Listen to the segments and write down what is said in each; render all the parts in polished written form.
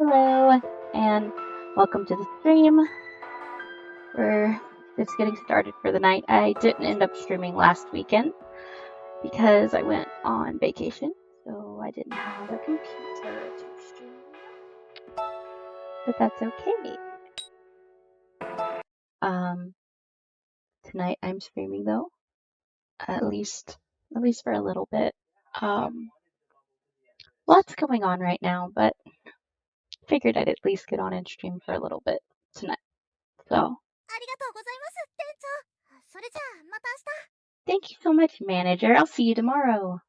Hello, and welcome to the stream. We're just getting started for the night. I didn't end up streaming last weekend because I went on vacation, so I didn't have a computer to stream. But that's okay. Tonight I'm streaming though, at least for a little bit. Lots going on right now, but figured I'd at least get on and stream for a little bit tonight. So, thank you so much, manager. I'll see you tomorrow.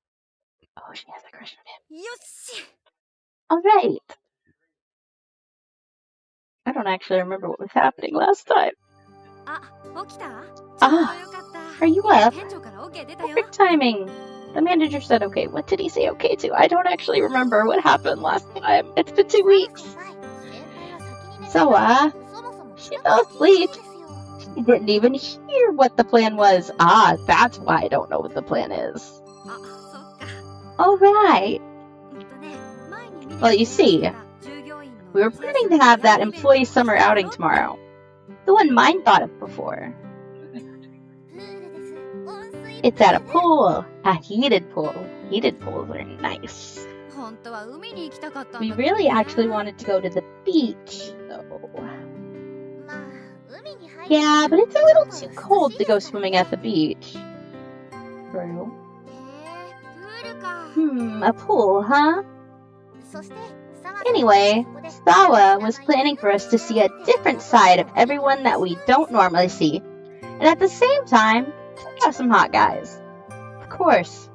Oh, she has a crush on him. All right. I don't actually remember what was happening last time. Are you up? Perfect timing. The manager said okay. What did he say okay to? I don't actually remember what happened last time. It's been 2 weeks. So, she fell asleep. She didn't even hear what the plan was. That's why I don't know what the plan is. All right. Well, you see, we were planning to have that employee summer outing tomorrow. The one mine thought of before. It's at a pool. A heated pool. Heated pools are nice. We really actually wanted to go to the beach, though. Yeah, but it's a little too cold to go swimming at the beach. True. A pool, huh? Anyway, Sawa was planning for us to see a different side of everyone that we don't normally see. And at the same time, check out some hot guys. Of course.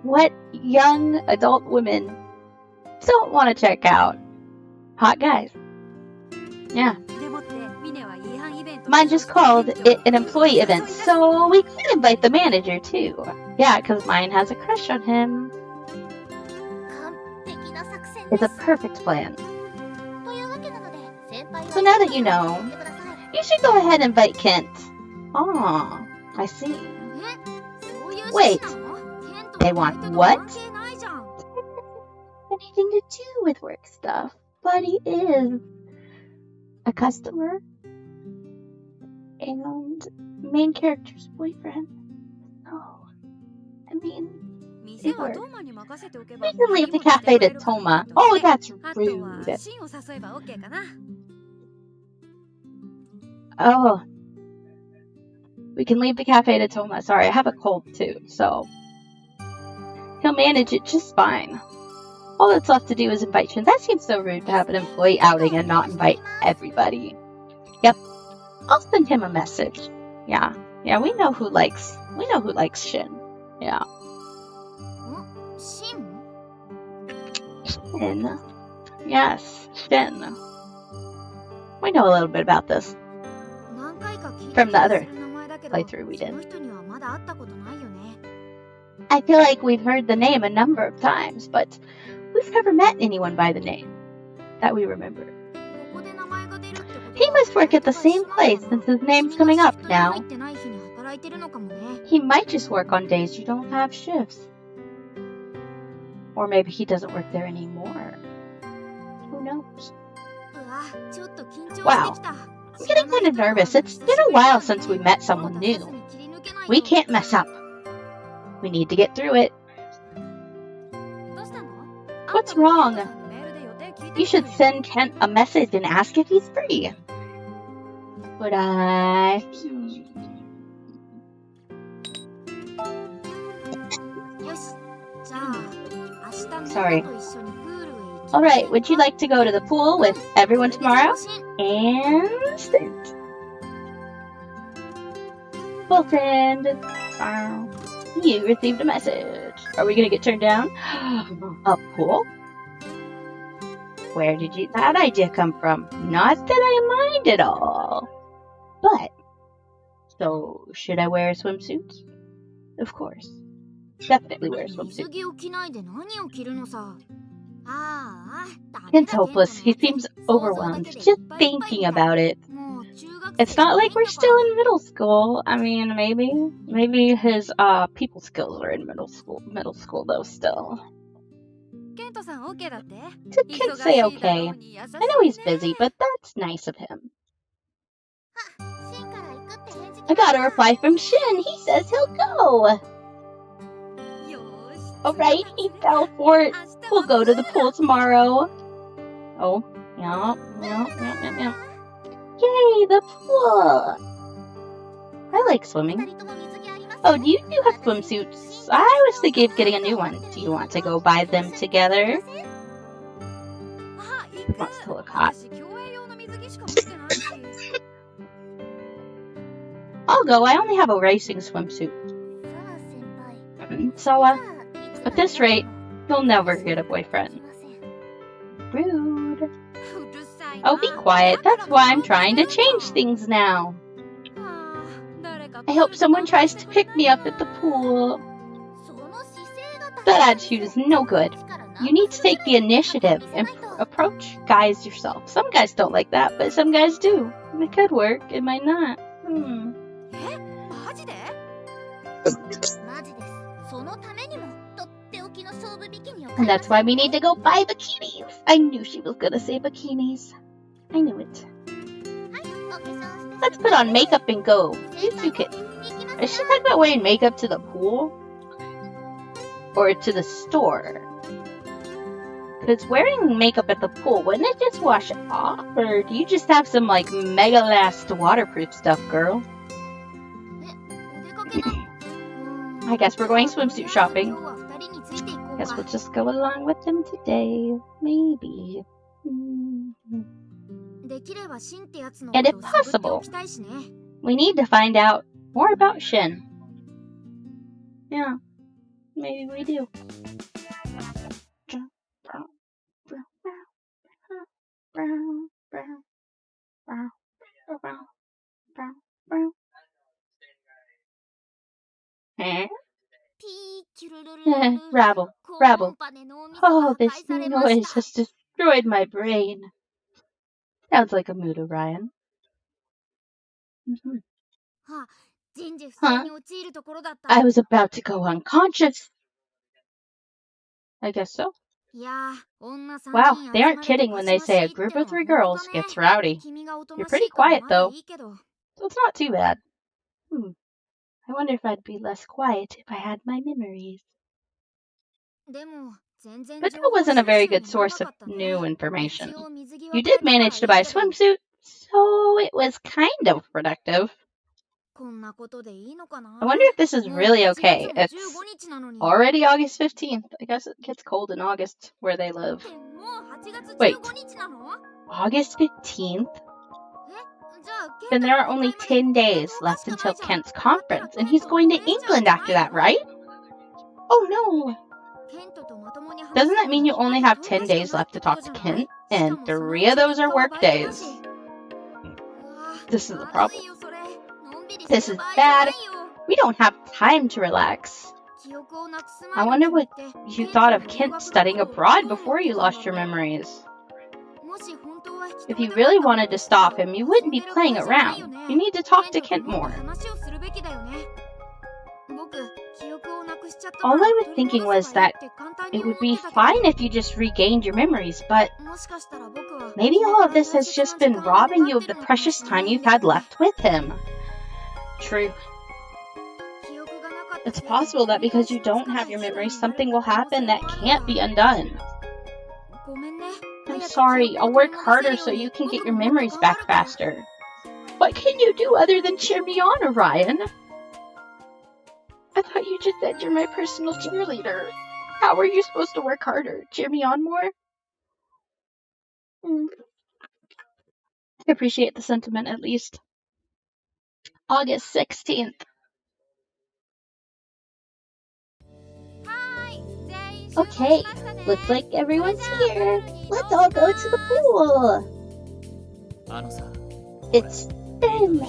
What young adult women don't want to check out? Hot guys. Yeah. Mine just called it an employee event, so we could invite the manager too. Yeah, because mine has a crush on him. It's a perfect plan. So now that you know, you should go ahead and invite Kent. Oh, I see. Wait, they want what? Anything to do with work stuff, but he is a customer and main character's boyfriend. Oh, I mean, it works. We can leave the cafe to Toma. Oh, that's rude. Oh, we can leave the cafe to Toma. Sorry, I have a cold too, so he'll manage it just fine. All that's left to do is invite Shin. That seems so rude to have an employee outing and not invite everybody. Yep, I'll send him a message. Yeah, we know who likes Shin. Yeah. Shin. Yes, Shin. We know a little bit about this from the other playthrough we did. I feel like we've heard the name a number of times, but we've never met anyone by the name that we remember. He must work at the same place since his name's coming up now. He might just work on days you don't have shifts. Or maybe he doesn't work there anymore. Who knows? Wow. I'm getting kind of nervous. It's been a while since we met someone new. We can't mess up. We need to get through it. What's wrong? You should send Kent a message and ask if he's free. Would I? Sorry. Alright, would you like to go to the pool with everyone tomorrow? And send. Boyfriend. You received a message. Are we gonna get turned down? A pool? Where did that idea come from? Not that I mind at all. But, so, should I wear a swimsuit? Of course. Definitely wear a swimsuit. Kent's hopeless. He seems overwhelmed just thinking about it. It's not like we're still in middle school. I mean, maybe his people skills are in middle school though still. Did Kent say okay? I know he's busy, but that's nice of him. I got a reply from Shin. He says he'll go. Alright, he fell for it. We'll go to the pool tomorrow. Oh, yeah. Yay, the pool! I like swimming. Oh, you do have swimsuits. I was thinking of getting a new one. Do you want to go buy them together? Wants to look hot. I'll go. I only have a racing swimsuit. So, at this rate, you'll never get a boyfriend. Rude. Oh, be quiet. That's why I'm trying to change things now. I hope someone tries to pick me up at the pool. That attitude is no good. You need to take the initiative and approach guys yourself. Some guys don't like that, but some guys do. It could work. It might not. And that's why we need to go buy bikinis. I knew she was gonna say bikinis. I knew it. Let's put on makeup and go. You two kids. Is she talking about wearing makeup to the pool? Or to the store? Because wearing makeup at the pool, wouldn't it just wash off? Or do you just have some, like, mega-last waterproof stuff, girl? I guess we're going swimsuit shopping. Guess we'll just go along with them today. Maybe. And if possible, we need to find out more about Shin. Yeah, maybe we do. Rabble. Oh, this noise has destroyed my brain. Sounds like a mood, Orion. Huh? I was about to go unconscious. I guess so. Wow, they aren't kidding when they say a group of 3 girls gets rowdy. You're pretty quiet, though, so it's not too bad. I wonder if I'd be less quiet if I had my memories. But that wasn't a very good source of new information. You did manage to buy a swimsuit, so it was kind of productive. I wonder if this is really okay. It's already August 15th. I guess it gets cold in August where they live. Wait, August 15th? Then there are only 10 days left until Kent's conference, and he's going to England after that, right? Oh no! Doesn't that mean you only have 10 days left to talk to Kent, and 3 of those are work days? This is a problem. This is bad. We don't have time to relax. I wonder what you thought of Kent studying abroad before you lost your memories. If you really wanted to stop him, you wouldn't be playing around. You need to talk to Kent more. All I was thinking was that it would be fine if you just regained your memories, but maybe all of this has just been robbing you of the precious time you've had left with him. True. It's possible that because you don't have your memories, something will happen that can't be undone. I'm sorry, I'll work harder so you can get your memories back faster. What can you do other than cheer me on, Orion? I thought you just said you're my personal cheerleader. How are you supposed to work harder? Cheer me on more? I appreciate the sentiment, at least. August 16th. Okay, looks like everyone's here. Let's all go to the pool. It's Ben.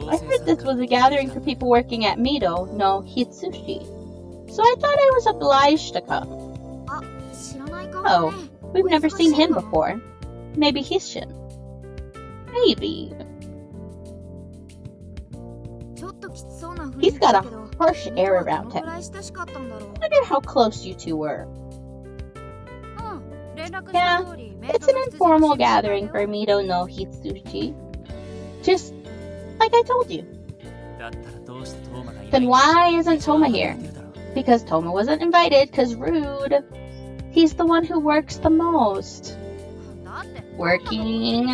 I heard this was a gathering for people working at Mido no Hitsushi, so I thought I was obliged to come. Oh, we've never seen him before. Maybe he's Shin. Maybe. He's got a harsh air around him. I wonder how close you two were. Yeah, it's an informal gathering for Mido no Hitsuchi. Just like I told you. Then why isn't Toma here? Because Toma wasn't invited, cause rude. He's the one who works the most. Working.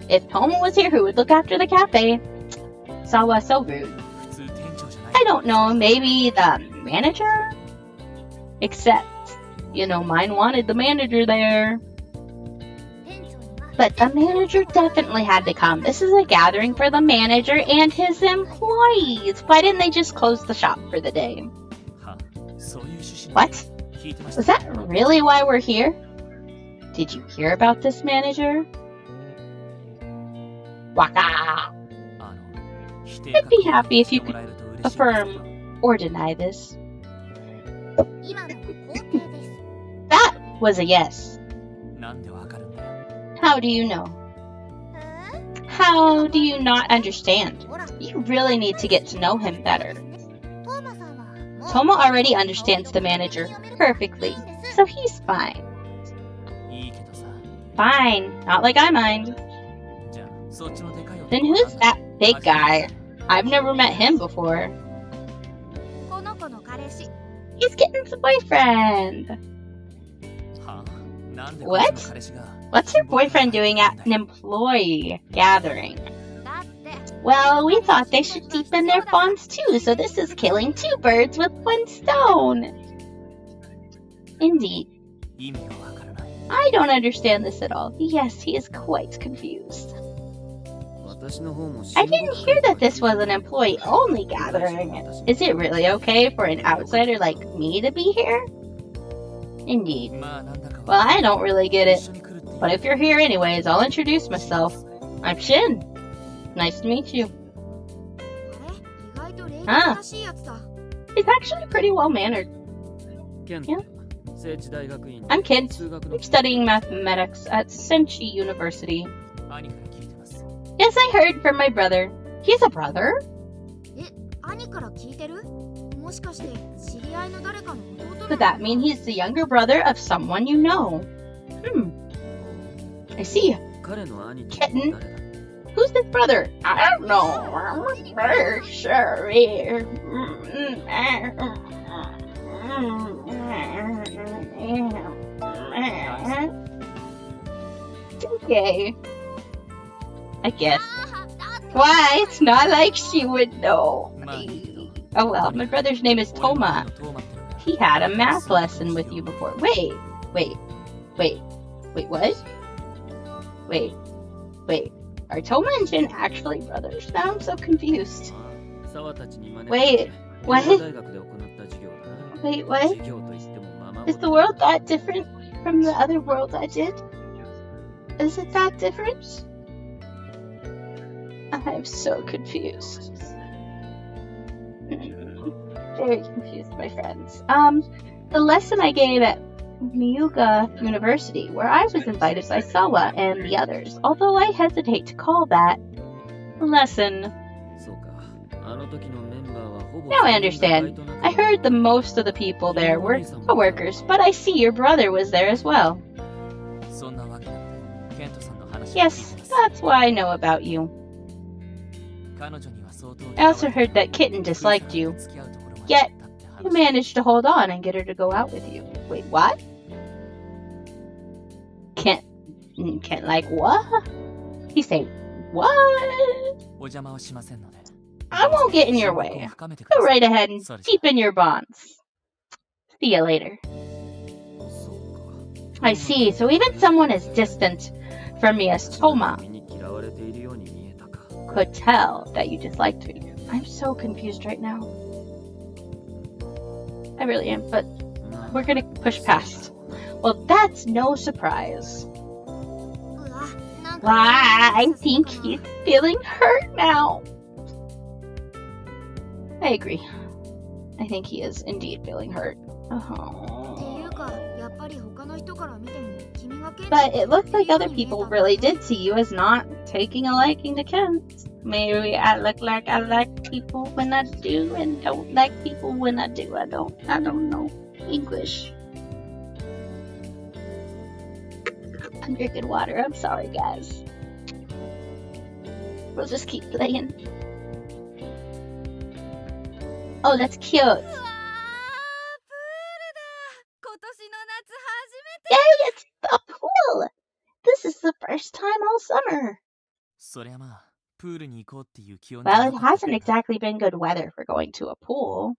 If Toma was here, who would look after the cafe? Sawa so rude. I don't know, maybe the manager? Except, mine wanted the manager there. But the manager definitely had to come. This is a gathering for the manager and his employees. Why didn't they just close the shop for the day? What? Was that really why we're here? Did you hear about this manager? Waka! I'd be happy if you could affirm or deny this. That was a yes. How do you know? How do you not understand? You really need to get to know him better. Toma already understands the manager perfectly, so he's fine. Fine, not like I mind. Then who's that big guy? I've never met him before. He's Kitten's boyfriend. What? What's your boyfriend doing at an employee gathering? Well, we thought they should deepen their bonds too, so this is killing two birds with one stone. Indeed. I don't understand this at all. Yes, he is quite confused. I didn't hear that this was an employee-only gathering. Is it really okay for an outsider like me to be here? Indeed. Well, I don't really get it. But if you're here anyways, I'll introduce myself. I'm Shin. Nice to meet you. Ah. He's actually pretty well-mannered. Yeah. I'm Kid. I'm studying mathematics at Senshi University. Yes, I heard from my brother. He's a brother? Could that mean he's the younger brother of someone you know? I see. Kitten? Who's this brother? I don't know. Okay. I guess. Why? It's not like she would know. Oh well, my brother's name is Toma. He had a math lesson with you before. Wait, what? Wait. Are Toma and Jin actually brothers? Now I'm so confused. Wait, what? Wait, what? Is the world that different from the other world I did? Is it that different? I'm so confused. Very confused, my friends. The lesson I gave at Miyuga University, where I was invited by Sawa and the others, although I hesitate to call that a lesson. Now I understand. I heard the most of the people there were co-workers, but I see your brother was there as well. Yes, that's why I know about you. I also heard that Kitten disliked you, yet you managed to hold on and get her to go out with you. Wait, what? Can't like what? He said, what? I won't get in your way. Go right ahead and deepen your bonds. See you later. I see, so even someone as distant from me as Toma could tell that you disliked me. I'm so confused right now. I really am, but we're gonna push past. Well, that's no surprise. Why, I think he's feeling hurt now. I agree. I think he is indeed feeling hurt. But it looks like other people really did see you as not taking a liking to Kent. Maybe I look like I like people when I do and don't like people when I do. I don't know English. I'm drinking water. I'm sorry, guys. We'll just keep playing. Oh, that's cute. Yay, it's a pool! This is the first time all summer. Well, it hasn't exactly been good weather for going to a pool.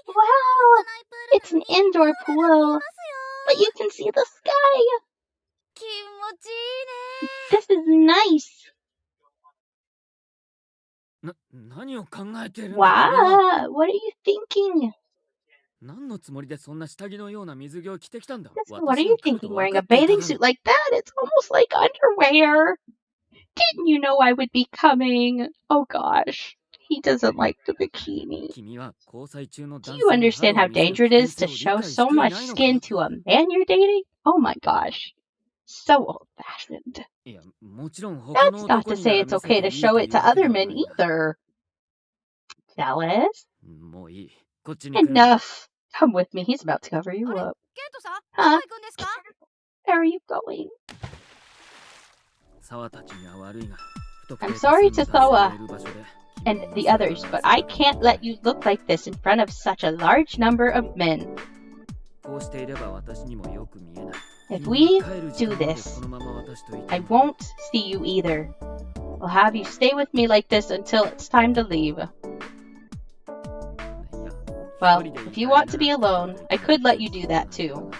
Wow! It's an indoor pool, but you can see the sky. This is nice. Wow, what are you thinking? What are you thinking? Wearing a bathing suit like that? It's almost like underwear. Didn't you know I would be coming? Oh gosh, he doesn't like the bikini. Do you understand how dangerous it is to show so much skin to a man you're dating? Oh my gosh, so old-fashioned. That's not to say it's okay to show it to other men either. Jealous? Enough. Come with me, he's about to cover you up. Huh? Where are you going? I'm sorry to Sawa and the others, but I can't let you look like this in front of such a large number of men. If we do this, I won't see you either. I'll have you stay with me like this until it's time to leave. Well, if you want to be alone, I could let you do that too.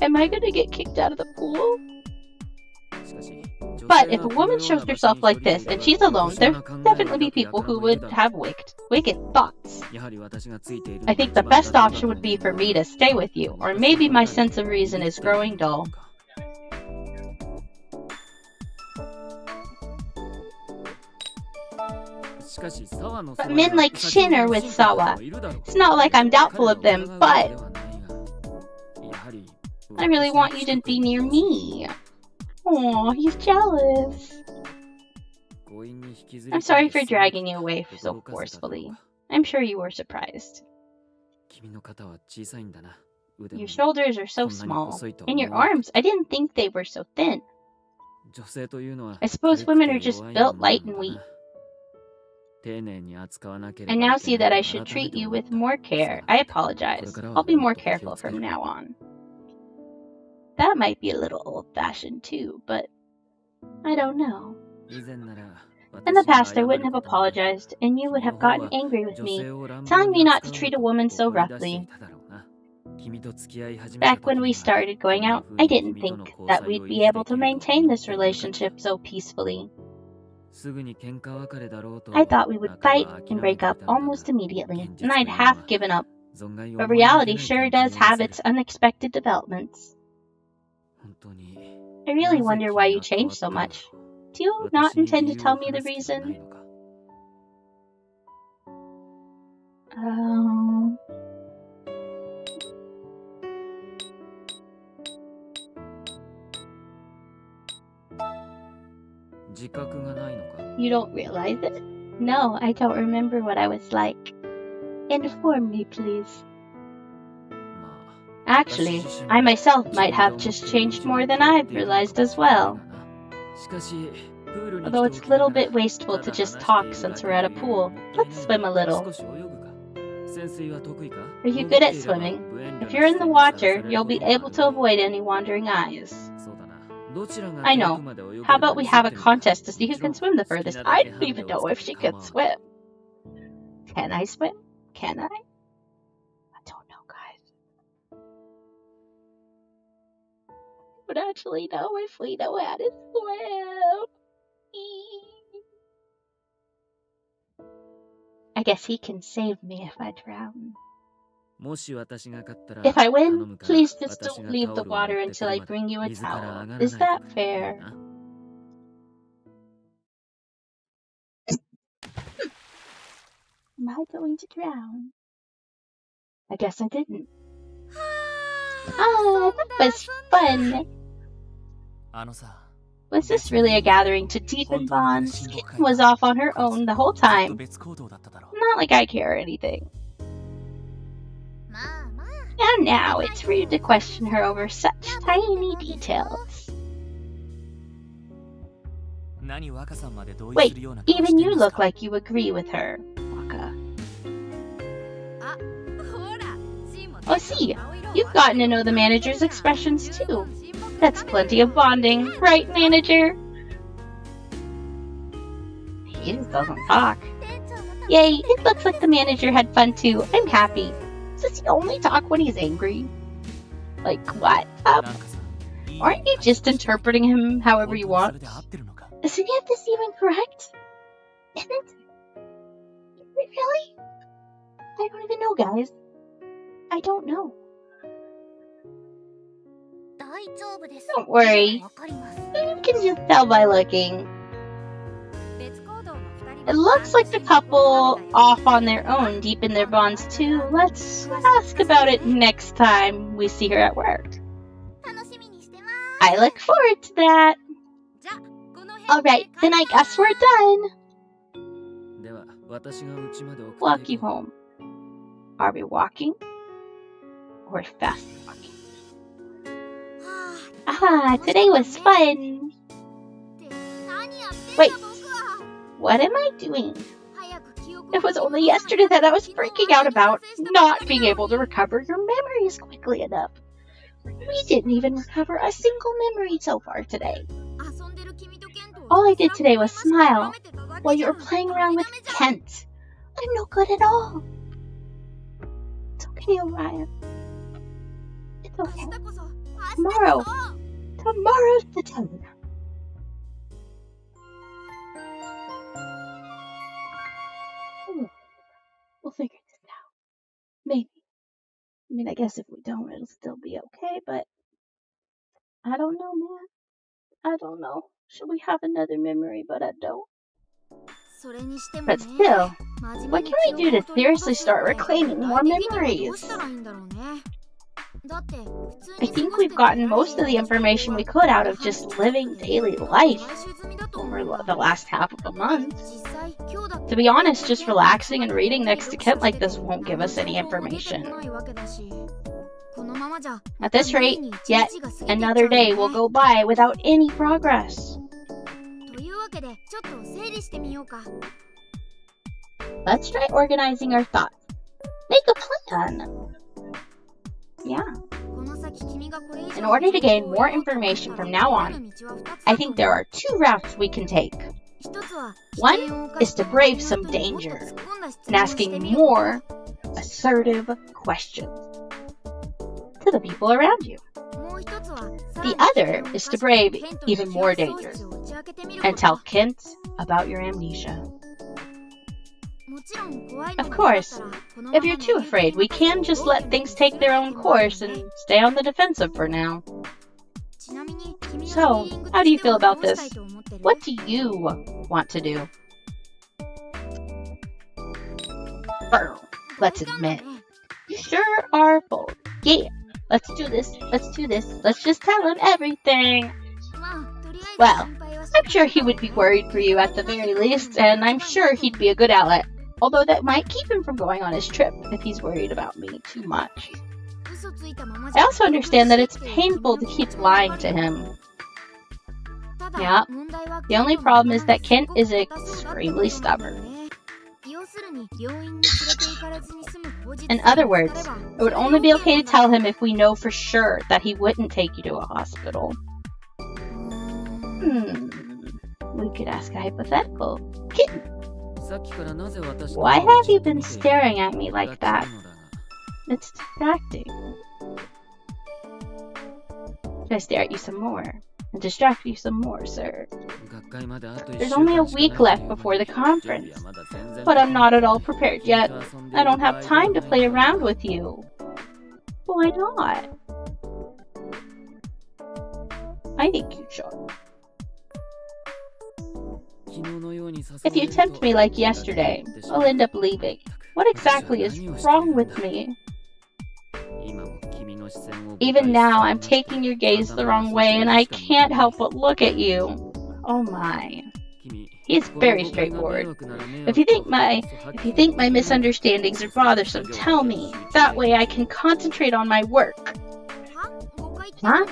Am I gonna get kicked out of the pool? But if a woman shows herself like this and she's alone, there'll definitely be people who would have wicked thoughts. I think the best option would be for me to stay with you, or maybe my sense of reason is growing dull. But men like Shin are with Sawa. It's not like I'm doubtful of them, but I really want you to be near me. Aw, he's jealous. I'm sorry for dragging you away so forcefully. I'm sure you were surprised. Your shoulders are so small. And your arms, I didn't think they were so thin. I suppose women are just built light and weak. I now see that I should treat you with more care. I apologize. I'll be more careful from now on. That might be a little old-fashioned too, but I don't know. In the past, I wouldn't have apologized, and you would have gotten angry with me, telling me not to treat a woman so roughly. Back when we started going out, I didn't think that we'd be able to maintain this relationship so peacefully. I thought we would fight and break up almost immediately, and I'd half given up. But reality sure does have its unexpected developments. I really wonder why you changed so much. Do you not intend to tell me the reason? You don't realize it? No, I don't remember what I was like. Inform me, please. Actually, I myself might have just changed more than I've realized as well. Although it's a little bit wasteful to just talk since we're at a pool, let's swim a little. Are you good at swimming? If you're in the water, you'll be able to avoid any wandering eyes. I know. How about we have a contest to see who can swim the furthest? I don't even know if she can swim. Can I swim? Can I? I don't know, guys. I don't actually know if we know how to swim. I guess he can save me if I drown. If I win, please just don't leave the water until I bring you a towel. Is that fair? Am I going to drown? I guess I didn't. Ah, that was fun. Was this really a gathering to deepen bonds? Kitten was off on her own the whole time. Not like I care or anything. Now, it's rude to question her over such tiny details. Wait, even you look like you agree with her, Waka. Oh, see, you've gotten to know the manager's expressions too. That's plenty of bonding, right, manager? He just doesn't talk. Yay, it looks like the manager had fun too. I'm happy. Does he only talk when he's angry? Like, what? Aren't you just interpreting him however you want? Is any of this even correct? Isn't it? Really? I don't even know, guys. I don't know. Don't worry. You can just tell by looking. It looks like the couple off on their own deepen their bonds too. Let's ask about it next time we see her at work. I look forward to that. Alright, then I guess we're done. Walk you home. Are we walking? Or fast walking? Today was fun. Wait, what am I doing? It was only yesterday that I was freaking out about not being able to recover your memories quickly enough. We didn't even recover a single memory so far today. All I did today was smile while you were playing around with Kent. I'm no good at all. It's okay, Orion. It's okay. Tomorrow's the time. We'll figure this out. Maybe. I mean, I guess if we don't, it'll still be okay, but I don't know, man. I don't know. Should we have another memory, but I don't. But still, what can we do to seriously start reclaiming more memories? I think we've gotten most of the information we could out of just living daily life over the last half of a month. To be honest, just relaxing and reading next to Kent like this won't give us any information. At this rate, yet another day will go by without any progress. Let's try organizing our thoughts. Make a plan. Yeah. In order to gain more information from now on, I think there are two routes we can take. One is to brave some danger and asking more assertive questions to the people around you. The other is to brave even more danger and tell Kent about your amnesia. Of course, if you're too afraid, we can just let things take their own course and stay on the defensive for now. So, how do you feel about this? What do you want to do? Let's admit. You sure are bold. Yeah, let's do this. Let's just tell him everything. Well, I'm sure he would be worried for you at the very least, and I'm sure he'd be a good ally. Although that might keep him from going on his trip if he's worried about me too much. I also understand that it's painful to keep lying to him. Yeah, the only problem is that Kent is extremely stubborn. In other words, it would only be okay to tell him if we know for sure that he wouldn't take you to a hospital. We could ask a hypothetical. Kitten, why have you been staring at me like that? It's distracting. Should I stare at you some more? And distract you some more, sir? There's only a week left before the conference, but I'm not at all prepared yet. I don't have time to play around with you. Why not? I think you should. If you tempt me like yesterday, I'll end up leaving. What exactly is wrong with me? Even now, I'm taking your gaze the wrong way, and I can't help but look at you. Oh my. He's very straightforward. If you think my misunderstandings are bothersome, tell me. That way I can concentrate on my work. Huh?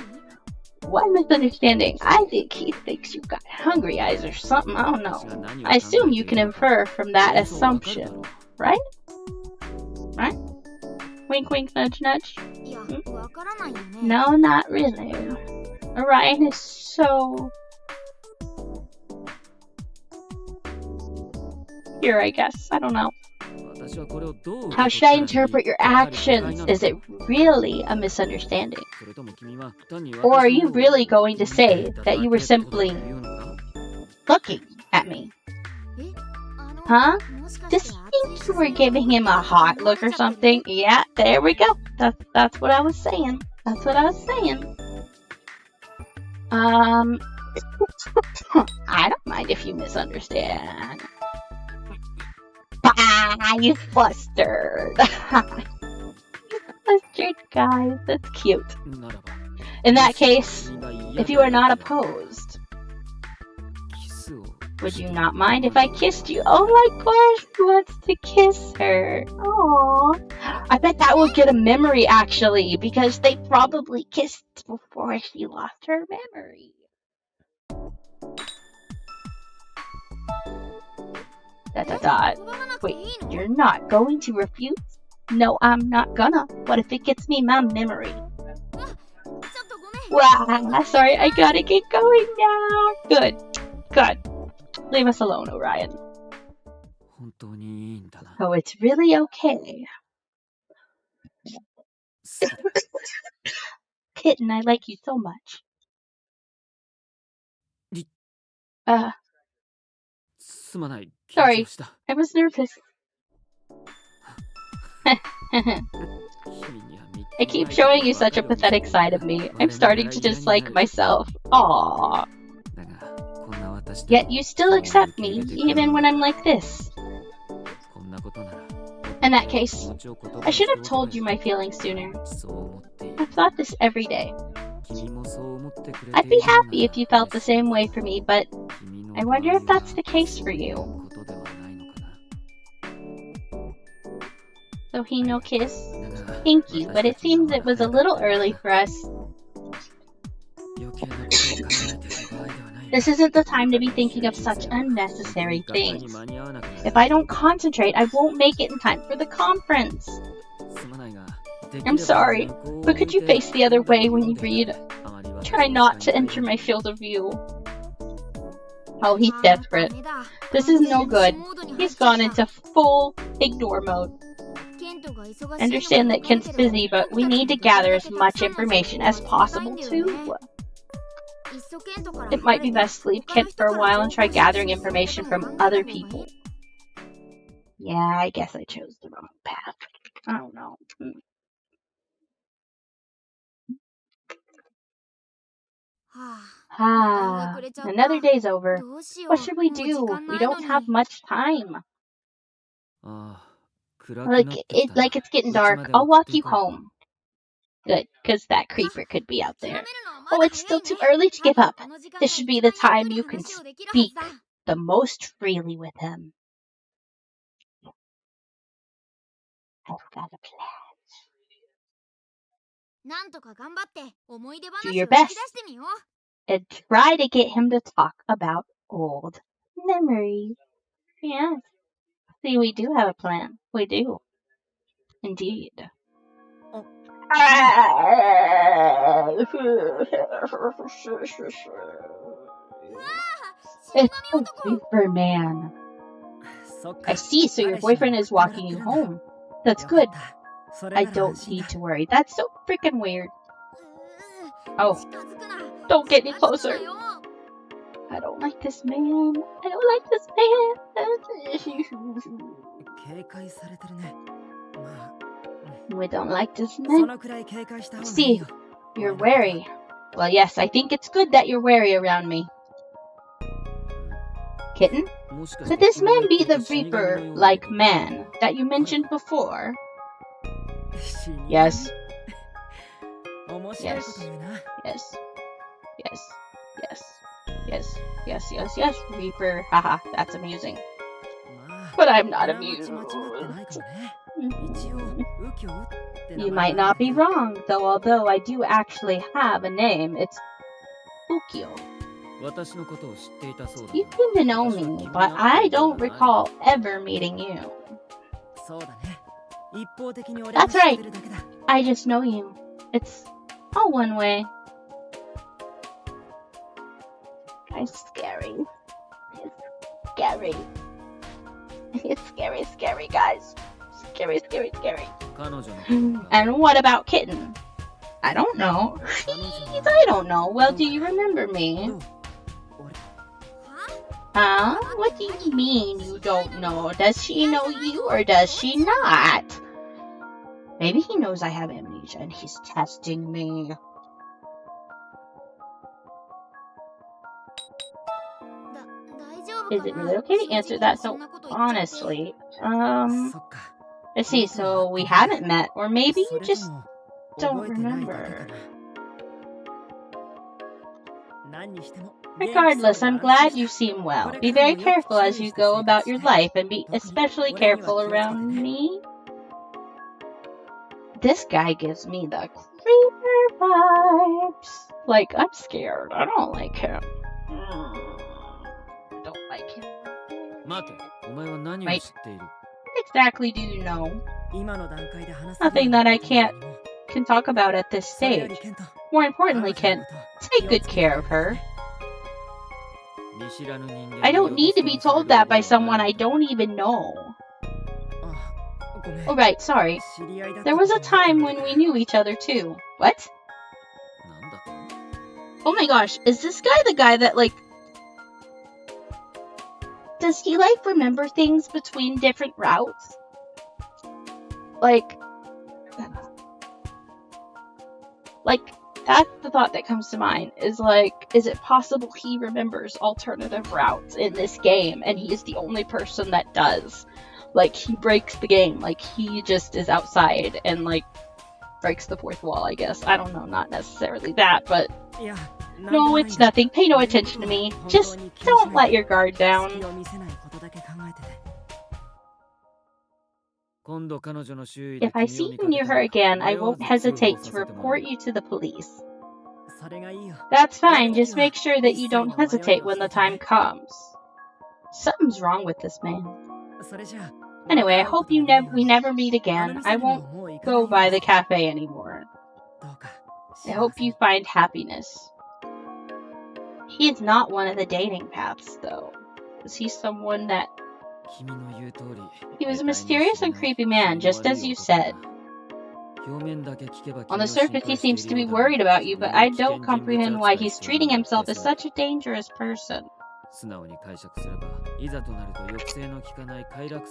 What misunderstanding? I think he thinks you've got hungry eyes or something. I don't know. I assume you can infer from that assumption, right? Right? Wink, wink, nudge, nudge. No, not really. Orion is so... Here, I guess. I don't know. How should I interpret your actions? Is it really a misunderstanding? Or are you really going to say that you were simply looking at me? Huh? Does he think you were giving him a hot look or something? Yeah, there we go. That's what I was saying. That's what I was saying. I don't mind if you misunderstand. He's flustered. Flustered, guys. That's cute. In that case, if you are not opposed, would you not mind if I kissed you? Oh my gosh, he wants to kiss her. Aww. I bet that will get a memory, actually, because they probably kissed before she lost her memory. Wait, you're not going to refuse? No, I'm not gonna. What if it gets me my memory? Wow, sorry, I gotta get going now. Good. Leave us alone, Orion. Oh, it's really okay. Kitten, I like you so much. Sorry, I was nervous. I keep showing you such a pathetic side of me. I'm starting to dislike myself. Aww. Yet you still accept me, even when I'm like this. In that case, I should have told you my feelings sooner. I've thought this every day. I'd be happy if you felt the same way for me, but I wonder if that's the case for you. So he no kiss? Thank you, but it seems it was a little early for us. This isn't the time to be thinking of such unnecessary things. If I don't concentrate, I won't make it in time for the conference. I'm sorry, but could you face the other way when you read? Try not to enter my field of view. Oh, he's desperate. This is no good. He's gone into full ignore mode. I understand that Kent's busy, but we need to gather as much information as possible too. It might be best to leave Kent for a while and try gathering information from other people. Yeah, I guess I chose the wrong path. I don't know. Another day's over. What should we do? We don't have much time. Like it's getting dark. I'll walk you home. Good, because that creeper could be out there. Oh, it's still too early to give up. This should be the time you can speak the most freely with him. I've got a plan. Do your best and try to get him to talk about old memories. Yes. See, we do have a plan. We do. Indeed. It's the Reaper Man. I see, so your boyfriend is walking you home. That's good. I don't need to worry. That's so freaking weird. Oh. Don't get any closer. I don't like this man. I don't like this man. We don't like this man. See, you're wary. Well, yes, I think it's good that you're wary around me. Kitten? Could this man be the Reaper-like man that you mentioned before? Yes. Yes. Yes. Yes. Yes. Yes. Yes. Yes. Yes. Reaper. Haha, that's amusing. But I'm not amused. You might not be wrong, though although I do actually have a name, it's Ukyo. You seem to know me, but I don't recall ever meeting you. That's right. I just know you. It's all one way. It's scary. It's scary. It's scary, scary, guys. Scary, scary, scary. And what about Kitten? I don't know. I don't know. Well, do you remember me? Huh? What do you mean you don't know? Does she know you or does she not? Maybe he knows I have amnesia and he's testing me. Is it really okay to answer that so honestly? I see, so we haven't met, or maybe you just don't remember. Regardless, I'm glad you seem well. Be very careful as you go about your life, and be especially careful around me. This guy gives me the creeper vibes. Like, I'm scared. I don't like him. I don't like him. Wait, what exactly do you know? Nothing that I can talk about at this stage. More importantly, Ken, take good care of her. I don't need to be told that by someone I don't even know. Oh, right, sorry. There was a time when we knew each other too. What? Oh my gosh, is this guy the guy that, like... Does he, like, remember things between different routes? Like, that's the thought that comes to mind, is like, is it possible he remembers alternative routes in this game, and he is the only person that does? Like, he breaks the game, like, he just is outside, and, like, breaks the fourth wall, I guess. I don't know, not necessarily that, but... No, it's nothing. Pay no attention to me. Just don't let your guard down. If I see you near her again, I won't hesitate to report you to the police. That's fine, just make sure that you don't hesitate when the time comes. Something's wrong with this man. Anyway, I hope we never meet again. I won't go by the cafe anymore. I hope you find happiness. He is not one of the dating paths, though. Is he someone that... He was a mysterious and creepy man, just as you said. On the surface, he seems to be worried about you, but I don't comprehend why he's treating himself as such a dangerous person.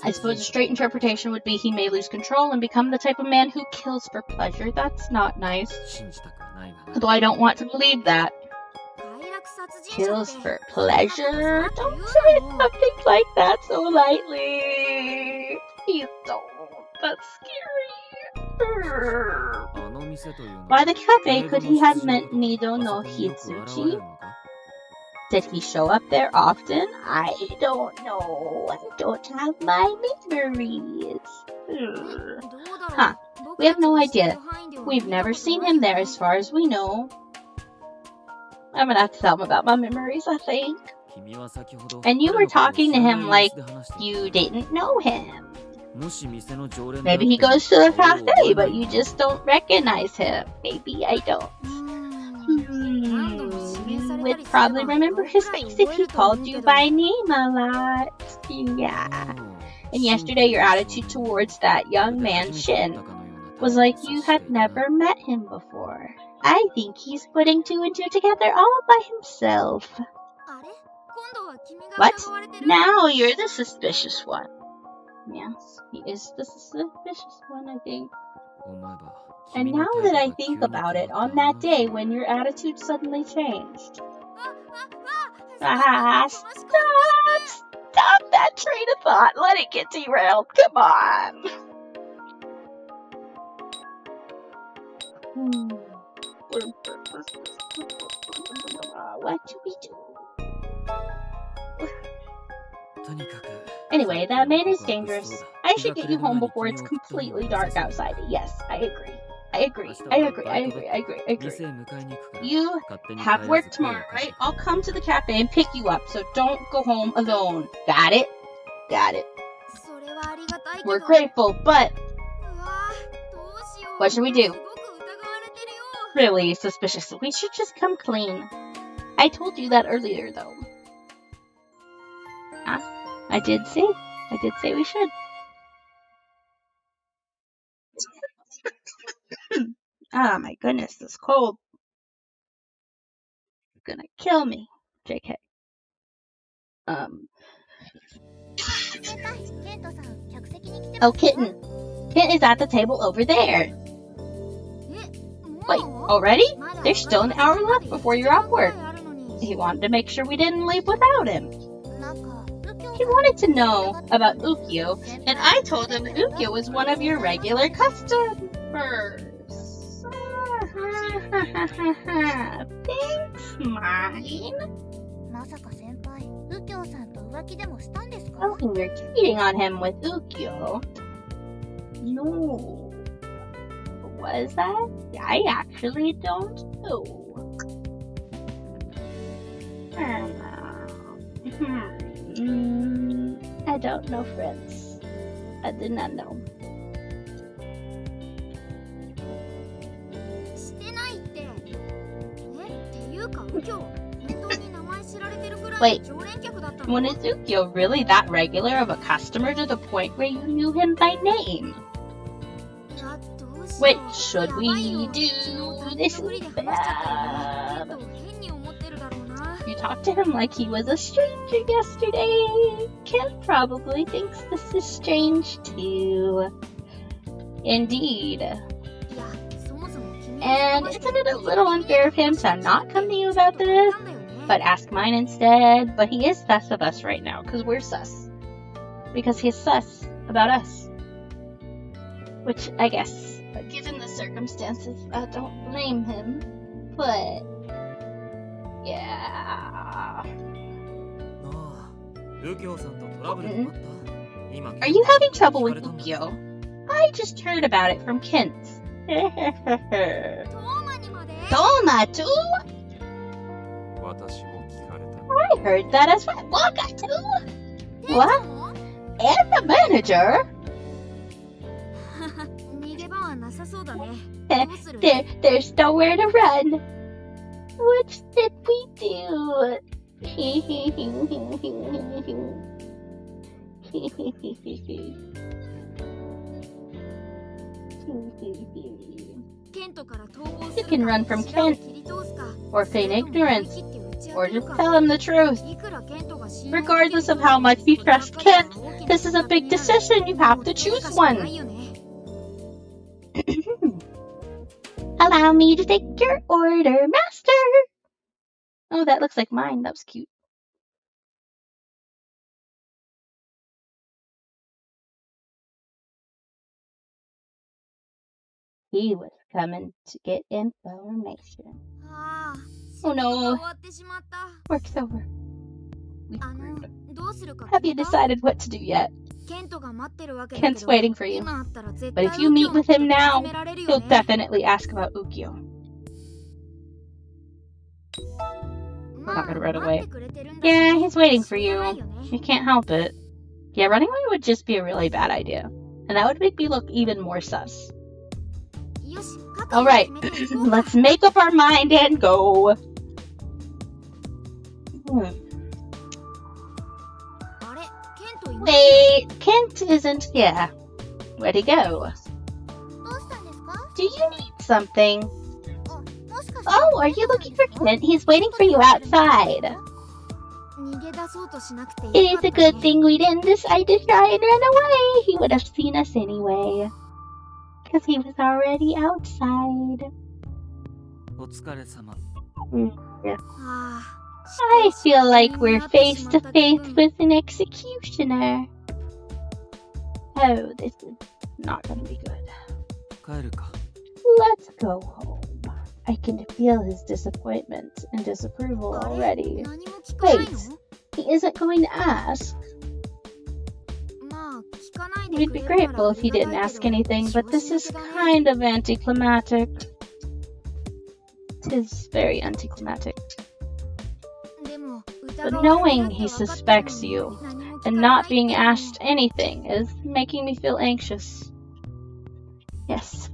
I suppose a straight interpretation would be he may lose control and become the type of man who kills for pleasure. That's not nice. Although I don't want to believe that. Kills for pleasure? Don't say something like that so lightly. Please don't. That's scary. By the cafe, could he have meant Nido no Hitsuchi? Did he show up there often? I don't know. I don't have my memories. Huh. We have no idea. We've never seen him there as far as we know. I'm gonna have to tell him about my memories, I think. And you were talking to him like you didn't know him. Maybe he goes to the cafe, but you just don't recognize him. Maybe I don't. You would probably remember his face if he called you by name a lot. Yeah. And yesterday your attitude towards that young man, Shin, was like you had never met him before. I think he's putting two and two together all by himself. What? Now you're the suspicious one. Yes, he is the suspicious one, I think. And now that I think about it, on that day when your attitude suddenly changed. Stop that train of thought. Let it get derailed. Come on. What do we do? Anyway, that man is dangerous. I should get you home before it's completely dark outside. Yes, I agree. You have work tomorrow, right? I'll come to the cafe and pick you up, so don't go home alone. Got it? We're grateful, but what should we do? Really suspicious. We should just come clean. I told you that earlier, though. Huh? I did say we should. Oh my goodness, this cold. It's gonna kill me. JK. Oh, Kitten. Kitten is at the table over there. Wait, already? There's still an hour left before you're off work. He wanted to make sure we didn't leave without him. He wanted to know about Ukyo, and I told him Ukyo was one of your regular customers. Thanks, mine. Oh, you're cheating on him with Ukyo. No. Was that? I actually don't know. I don't know, friends. I did not know. Wait, when is Ukyo really that regular of a customer to the point where you knew him by name? Wait, should we do this? You talked to him like he was a stranger yesterday. Ken probably thinks this is strange too. Indeed. And isn't it a little unfair of him to not come to you about this, but ask mine instead? But he is sus of us right now, because we're sus. Because he's sus about us. Which, I guess, given the circumstances, I don't blame him. But, yeah. Are you having trouble with Ukyo? I just heard about it from Kent. Toma too? I heard that as well. Waka too? What? And the manager? There's nowhere to run. What did we do? You can run from Kent, or feign ignorance, or just tell him the truth. Regardless of how much you trust Kent, this is a big decision. You have to choose one. Allow me to take your order, master. Oh, that looks like mine. That was cute. He was coming to get information. Oh no, work's over. Have you decided what to do yet? Kent's waiting for you. But if you meet with him now, he'll definitely ask about Ukyo. We're not gonna run away. Yeah, he's waiting for you. You can't help it. Yeah, running away would just be a really bad idea. And that would make me look even more sus. Alright, let's make up our mind and go. Wait, Kent isn't here. Where'd he go? Do you need something? Oh, are you looking for Kent? He's waiting for you outside. It is a good thing we didn't decide to try and run away. He would have seen us anyway. Because he was already outside. Yeah. I feel like we're face to face with an executioner. Oh, this is not going to be good. Let's go home. I can feel his disappointment and disapproval already. Wait, he isn't going to ask? We'd be grateful if he didn't ask anything, but this is kind of anticlimactic. Tis very anticlimactic. But knowing he suspects you and not being asked anything is making me feel anxious. Yes,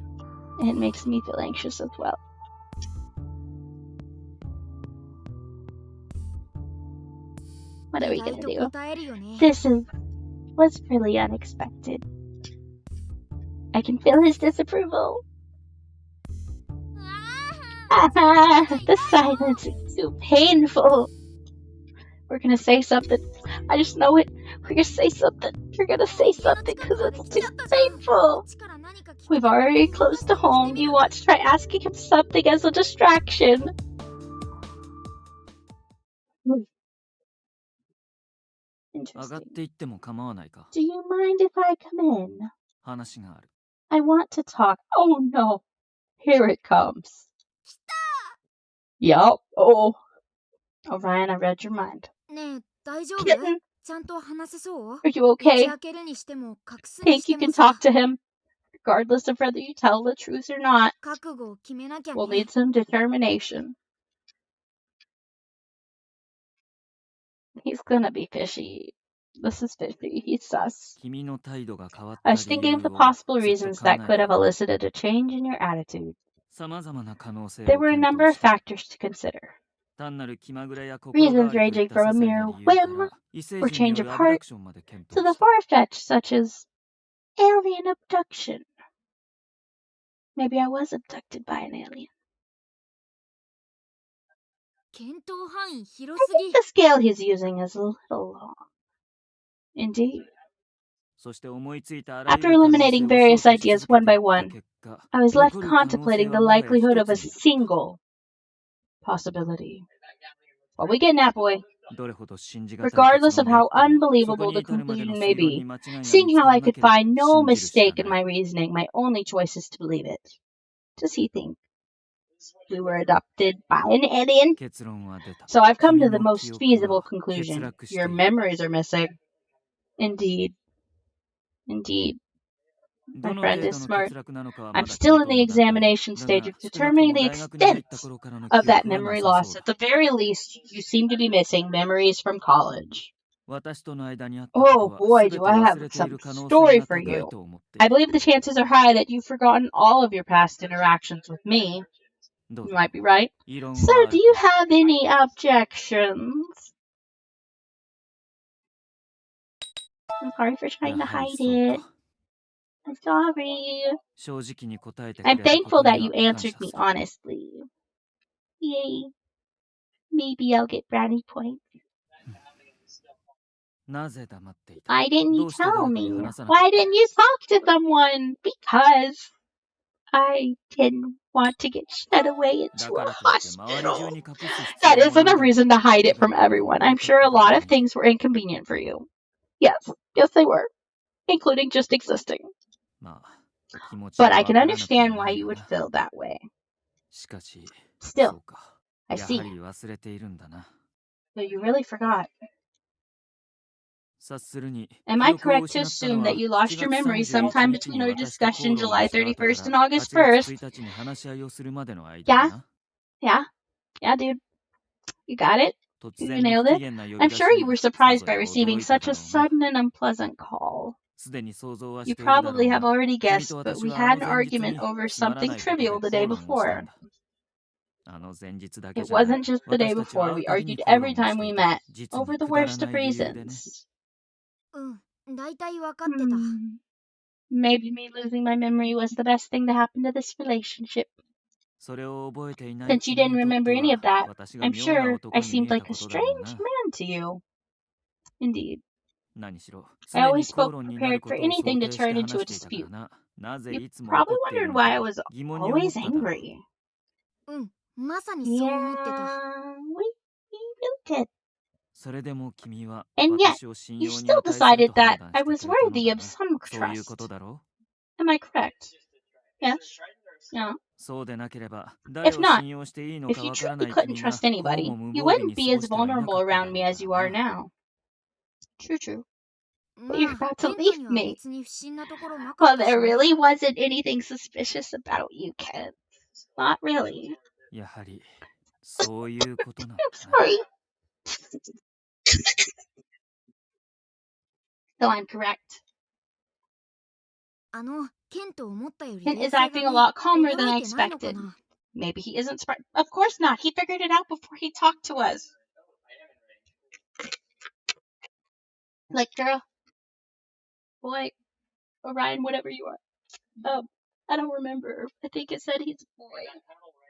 it makes me feel anxious as well. What are we gonna do? This was really unexpected. I can feel his disapproval. The silence is too painful. We're gonna say something. I just know it. We're gonna say something. You're gonna say something because it's too painful. We've already closed to home. You want to try asking him something as a distraction. Interesting. Do you mind if I come in? I want to talk. Oh no. Here it comes. Yup. Oh. Orion, I read your mind. Kitten, are you okay? Think you can talk to him, regardless of whether you tell the truth or not. We'll need some determination. He's gonna be fishy. This is fishy. He's sus. I was thinking of the possible reasons that could have elicited a change in your attitude. There were a number of factors to consider. Reasons ranging from a mere whim or change of heart to the far-fetched, such as alien abduction. Maybe I was abducted by an alien. I think the scale he's using is a little long. Indeed. After eliminating various ideas one by one, I was left contemplating the likelihood of a single possibility. What we getting at, boy? Regardless of how unbelievable the conclusion may be, seeing how I could find no mistake in my reasoning, my only choice is to believe it. Does he think we were adopted by an alien? So I've come to the most feasible conclusion. Your memories are missing. Indeed. My friend is smart. I'm still in the examination stage of determining the extent of that memory loss. At the very least, you seem to be missing memories from college. Oh boy, do I have some story for you. I believe the chances are high that you've forgotten all of your past interactions with me. You might be right. So, do you have any objections? I'm sorry for trying to hide it. I'm sorry. I'm thankful that you answered me honestly. Yay. Maybe I'll get brownie points. Why didn't you tell me? Why didn't you talk to someone? Because I didn't want to get shed away into a hospital. That isn't a reason to hide it from everyone. I'm sure a lot of things were inconvenient for you. Yes, they were, including just existing. But I can understand why you would feel that way. Still, I see. So you really forgot. Am I correct to assume that you lost your memory sometime between our discussion July 31st and August 1st? Yeah, dude. You got it? You nailed it? I'm sure you were surprised by receiving such a sudden and unpleasant call. You probably have already guessed, but we had an argument over something trivial the day before. It wasn't just the day before. We argued every time we met, over the worst of reasons. Maybe me losing my memory was the best thing to happen to this relationship. Since you didn't remember any of that, I'm sure I seemed like a strange man to you. Indeed. I always spoke prepared for anything to turn into a dispute. You probably wondered why I was always angry. Yeah, we really did. And yet, you still decided that I was worthy of some trust. Am I correct? Yes. Yeah. If not, if you truly couldn't trust anybody, you wouldn't be as vulnerable around me as you are now. True. But you're about to leave me. Well, there really wasn't anything suspicious about you, Ken. Not really. I'm sorry. So I'm correct. Kent is acting a lot calmer than I expected. Maybe he isn't Of course not. He figured it out before he talked to us. Like, girl, boy, Orion, whatever you are. I don't remember. I think it said he's a boy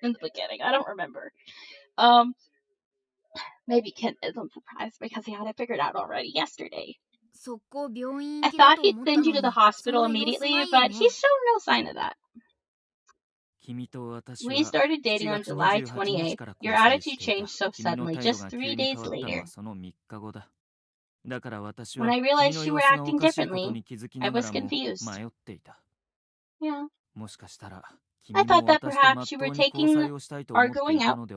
in the beginning. I don't remember. Maybe Kent isn't surprised because he had it figured out already yesterday. I thought he'd send you to the hospital immediately, but he's shown no sign of that. We started dating on July 28th. Your attitude changed so suddenly, just 3 days later. When I realized you were acting differently, I was confused. Yeah. I thought that perhaps you were taking our going out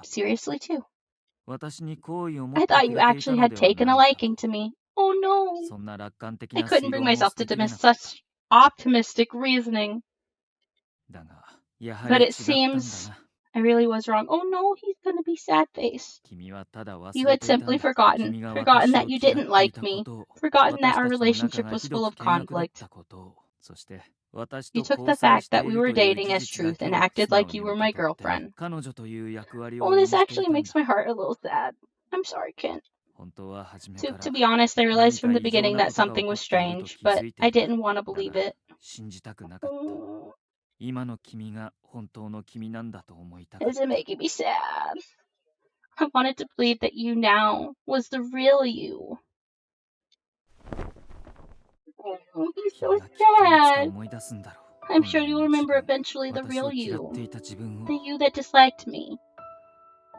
seriously too. I thought you actually had taken a liking to me. Oh no. I couldn't bring myself to dismiss such optimistic reasoning. But it seems I really was wrong. Oh no, he's gonna be sad-faced. You had simply forgotten that you didn't like me, forgotten that our relationship was full of conflict. You took the fact that we were dating as truth and acted like you were my girlfriend. Oh, this actually makes my heart a little sad. I'm sorry, Kent. To be honest, I realized from the beginning that something was strange, but I didn't want to believe it. This is making me sad. I wanted to believe that you now was the real you. Oh, he's so sad. I'm sure you'll remember eventually the real you. The you that disliked me.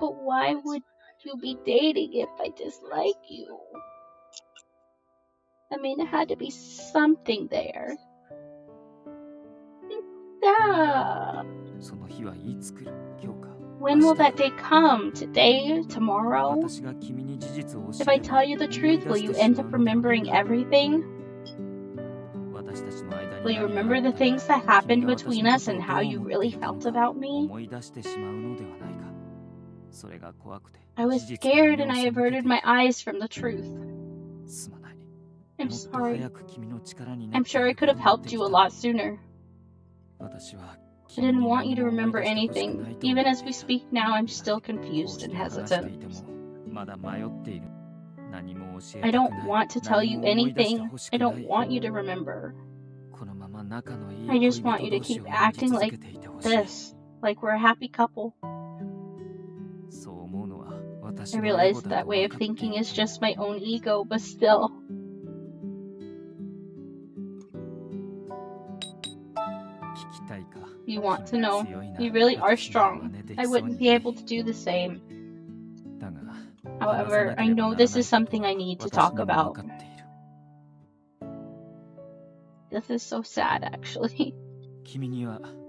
But why would you be dating if I dislike you? I mean, it had to be something there. Stop. When will that day come? Today? Tomorrow? If I tell you the truth, will you end up remembering everything? Will you remember the things that happened between us and how you really felt about me? I was scared and I averted my eyes from the truth. I'm sorry. I'm sure I could have helped you a lot sooner. I didn't want you to remember anything. Even as we speak now, I'm still confused and hesitant. I don't want to tell you anything. I don't want you to remember. I just want you to keep acting like this, like we're a happy couple. I realize that way of thinking is just my own ego, but still. You want to know. You really are strong. I wouldn't be able to do the same. However, I know this is something I need to talk about. This is so sad, actually.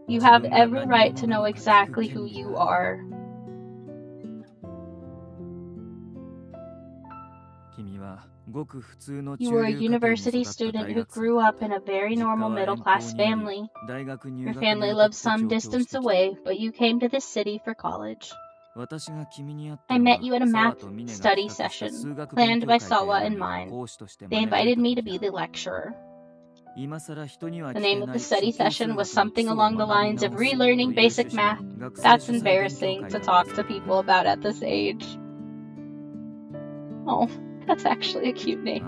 You have every right to know exactly who you are. You were a university student who grew up in a very normal middle-class family. Your family lived some distance away, but you came to this city for college. I met you at a math study session, planned by Sawa and mine. They invited me to be the lecturer. The name of the study session was something along the lines of relearning basic math. That's embarrassing to talk to people about at this age. Oh, that's actually a cute name.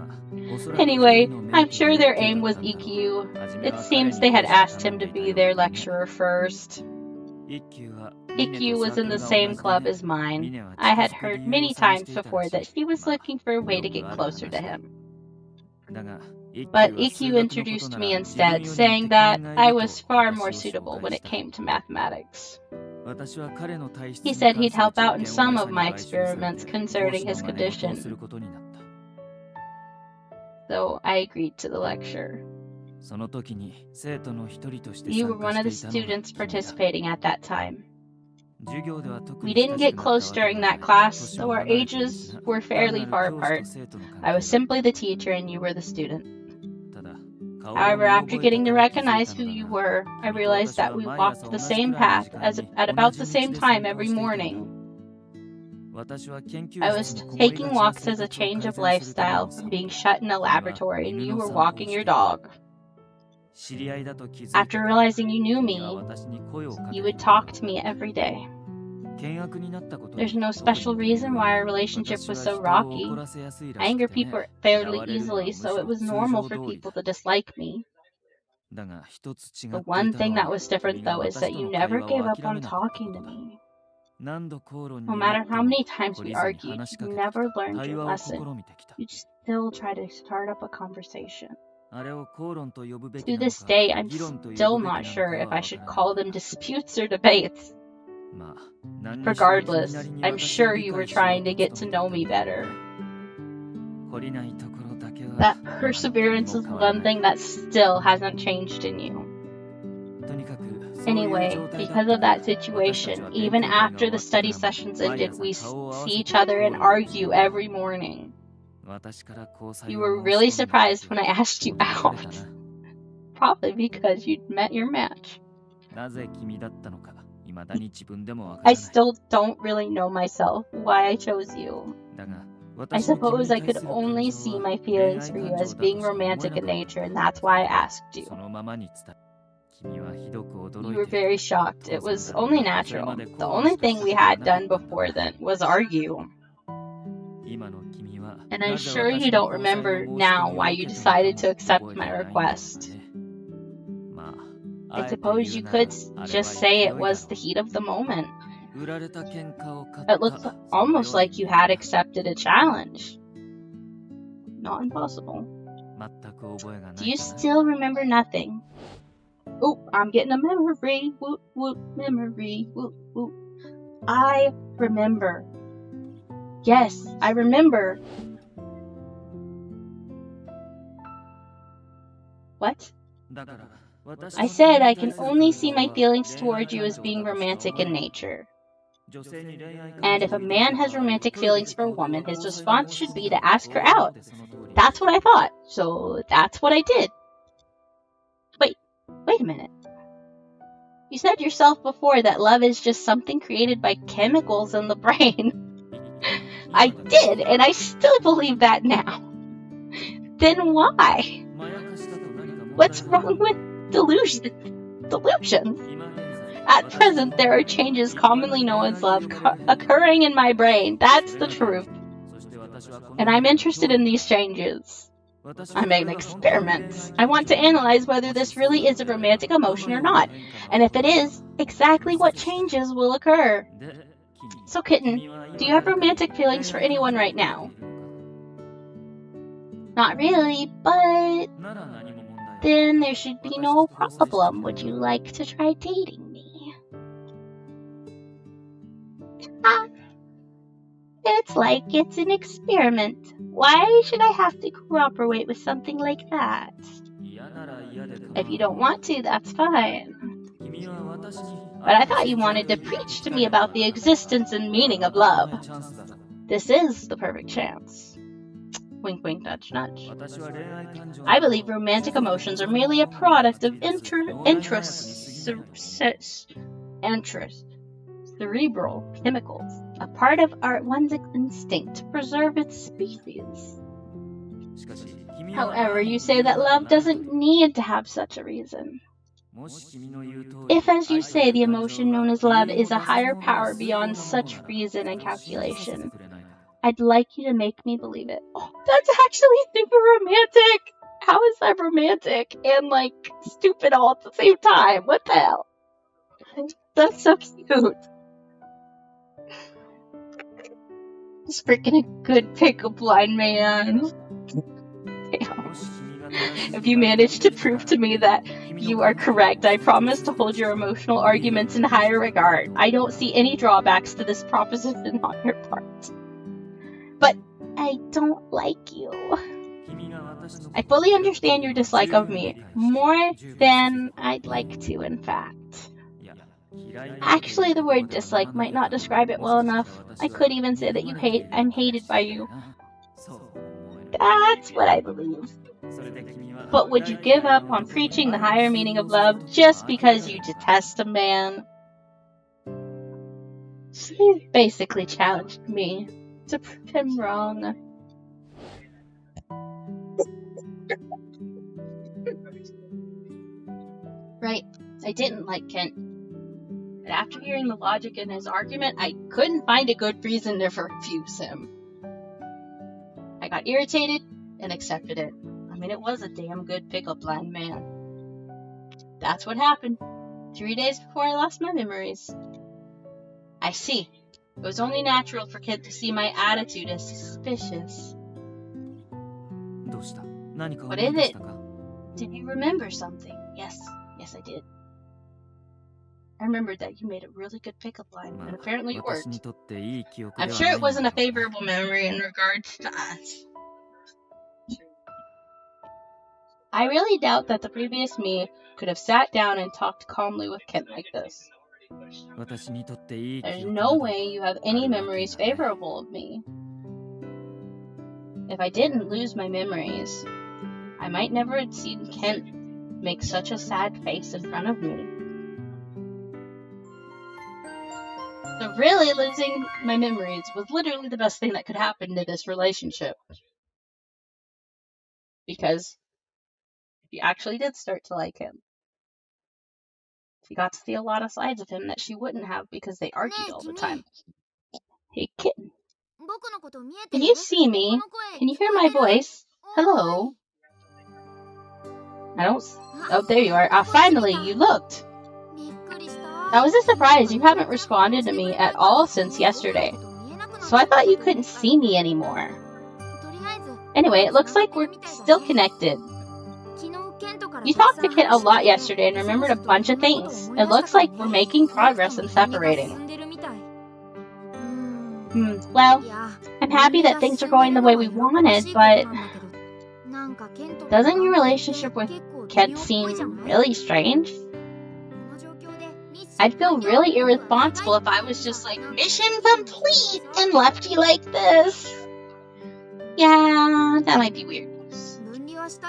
Anyway, I'm sure their aim was Ikkyu. It seems they had asked him to be their lecturer first. Ikkyu was in the same club as mine. I had heard many times before that she was looking for a way to get closer to him. But Ikkyu introduced me instead, saying that I was far more suitable when it came to mathematics. He said he'd help out in some of my experiments concerning his condition. So I agreed to the lecture. You were one of the students participating at that time. We didn't get close during that class, though our ages were fairly far apart. I was simply the teacher and you were the student. However, after getting to recognize who you were, I realized that we walked the same path at about the same time every morning. I was taking walks as a change of lifestyle from being shut in a laboratory, and you were walking your dog. After realizing you knew me, you would talk to me every day. There's no special reason why our relationship was so rocky. I anger people fairly easily, so it was normal for people to dislike me. The one thing that was different, though, is that you never gave up on talking to me. No matter how many times we argued, you never learned your lesson. You'd still try to start up a conversation. To this day, I'm still not sure if I should call them disputes or debates. Regardless, I'm sure you were trying to get to know me better. That perseverance is one thing that still hasn't changed in you. Anyway, because of that situation, even after the study sessions ended, we see each other and argue every morning. You were really surprised when I asked you out. Probably because you'd met your match. I still don't really know myself why I chose you. I suppose I could only see my feelings for you as being romantic in nature, and that's why I asked you. You were very shocked. It was only natural. The only thing we had done before then was argue. And I'm sure you don't remember now why you decided to accept my request. I suppose you could just say it was the heat of the moment. It looked almost like you had accepted a challenge. Not impossible. Do you still remember nothing? Oh, I'm getting a memory. Whoop, whoop, memory. Whoop, whoop. I remember. Yes, I remember. What? I said I can only see my feelings toward you as being romantic in nature. And if a man has romantic feelings for a woman, his response should be to ask her out. That's what I thought, so that's what I did. Wait a minute. You said yourself before that love is just something created by chemicals in the brain. I did, and I still believe that now. Then why? What's wrong with delusions? At present, there are changes commonly known as love occurring in my brain. That's the truth. And I'm interested in these changes. I made experiments. I want to analyze whether this really is a romantic emotion or not. And if it is, exactly what changes will occur. So, Kitten, do you have romantic feelings for anyone right now? Not really, but then there should be no problem. Would you like to try dating me? It's like it's an experiment. Why should I have to cooperate with something like that? If you don't want to, that's fine. But I thought you wanted to preach to me about the existence and meaning of love. This is the perfect chance. Wink, wink, nudge, nudge. I believe romantic emotions are merely a product of cerebral chemicals, a part of one's instinct to preserve its species. However, you say that love doesn't need to have such a reason. If, as you say, the emotion known as love is a higher power beyond such reason and calculation, I'd like you to make me believe it. Oh, that's actually super romantic! How is that romantic and, stupid all at the same time? What the hell? That's so cute. It's freaking a good pickup line, man. Damn. If you manage to prove to me that you are correct, I promise to hold your emotional arguments in higher regard. I don't see any drawbacks to this proposition on your part. But I don't like you. I fully understand your dislike of me, more than I'd like to, in fact. Actually, the word dislike might not describe it well enough. I could even say that I'm hated by you. That's what I believe. But would you give up on preaching the higher meaning of love just because you detest a man? She basically challenged me to prove him wrong. Right, I didn't like Kent. But after hearing the logic in his argument, I couldn't find a good reason to refuse him. I got irritated and accepted it. I mean, it was a damn good pickup line, man. That's what happened 3 days before I lost my memories. I see. It was only natural for Kent to see my attitude as suspicious. What is it? Did you remember something? Yes, I did. I remembered that you made a really good pickup line, and apparently it worked. I'm sure it wasn't a favorable memory in regards to us. I really doubt that the previous me could have sat down and talked calmly with Kent like this. There's no way you have any memories favorable of me. If I didn't lose my memories, I might never have seen Kent make such a sad face in front of me. So really, losing my memories was literally the best thing that could happen to this relationship. Because she actually did start to like him. She got to see a lot of sides of him that she wouldn't have because they argued all the time. Hey, kitten. Can you see me? Can you hear my voice? Hello? Oh, there you are. Finally, you looked. That was a surprise. You haven't responded to me at all since yesterday. So I thought you couldn't see me anymore. Anyway, it looks like we're still connected. You talked to Kit a lot yesterday and remembered a bunch of things. It looks like we're making progress in separating. Well, I'm happy that things are going the way we wanted, but doesn't your relationship with Kent seem really strange? I'd feel really irresponsible if I was just like, mission complete, and left you like this. Yeah, that might be weird.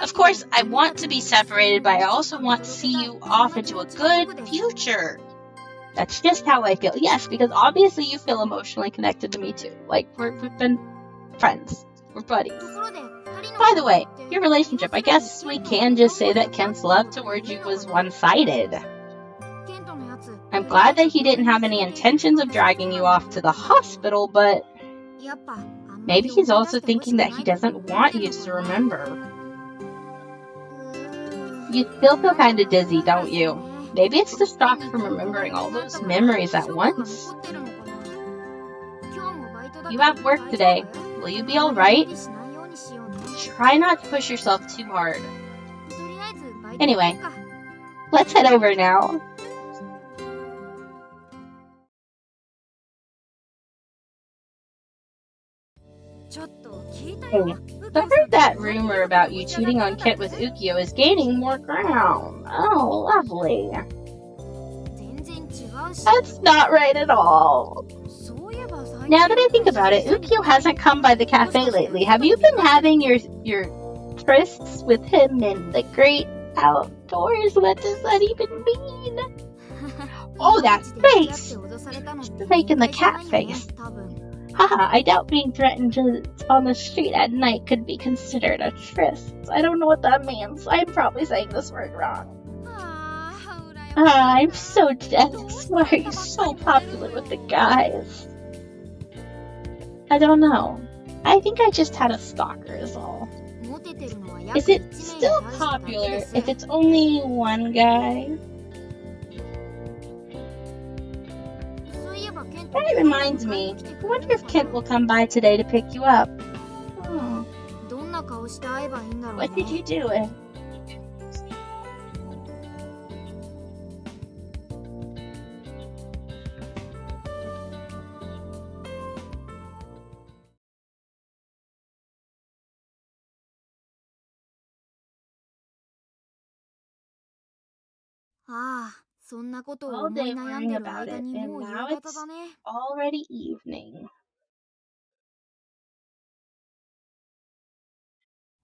Of course, I want to be separated, but I also want to see you off into a good future. That's just how I feel. Yes, because obviously you feel emotionally connected to me too. Like, we've been friends. We're buddies. By the way, your relationship, I guess we can just say that Kent's love towards you was one-sided. I'm glad that he didn't have any intentions of dragging you off to the hospital, but maybe he's also thinking that he doesn't want you to remember. You still feel kind of dizzy, don't you? Maybe it's the shock from remembering all those memories at once. You have work today. Will you be alright? Try not to push yourself too hard. Anyway, let's head over now. Hey, so I heard that rumor about you cheating on Kit with Ukyo is gaining more ground. Oh, lovely. That's not right at all. Now that I think about it, Ukyo hasn't come by the cafe lately. Have you been having your trysts with him in the great outdoors? What does that even mean? Oh, that face! She's making the cat face. Haha, I doubt being threatened on the street at night could be considered a tryst. I don't know what that means. I'm probably saying this word wrong. I'm so jealous. Why are you so popular with the guys? I don't know. I think I just had a stalker is all. Is it still popular if it's only one guy? That reminds me. I wonder if Kent will come by today to pick you up. What did you do? All day worrying about it, and now it's already evening.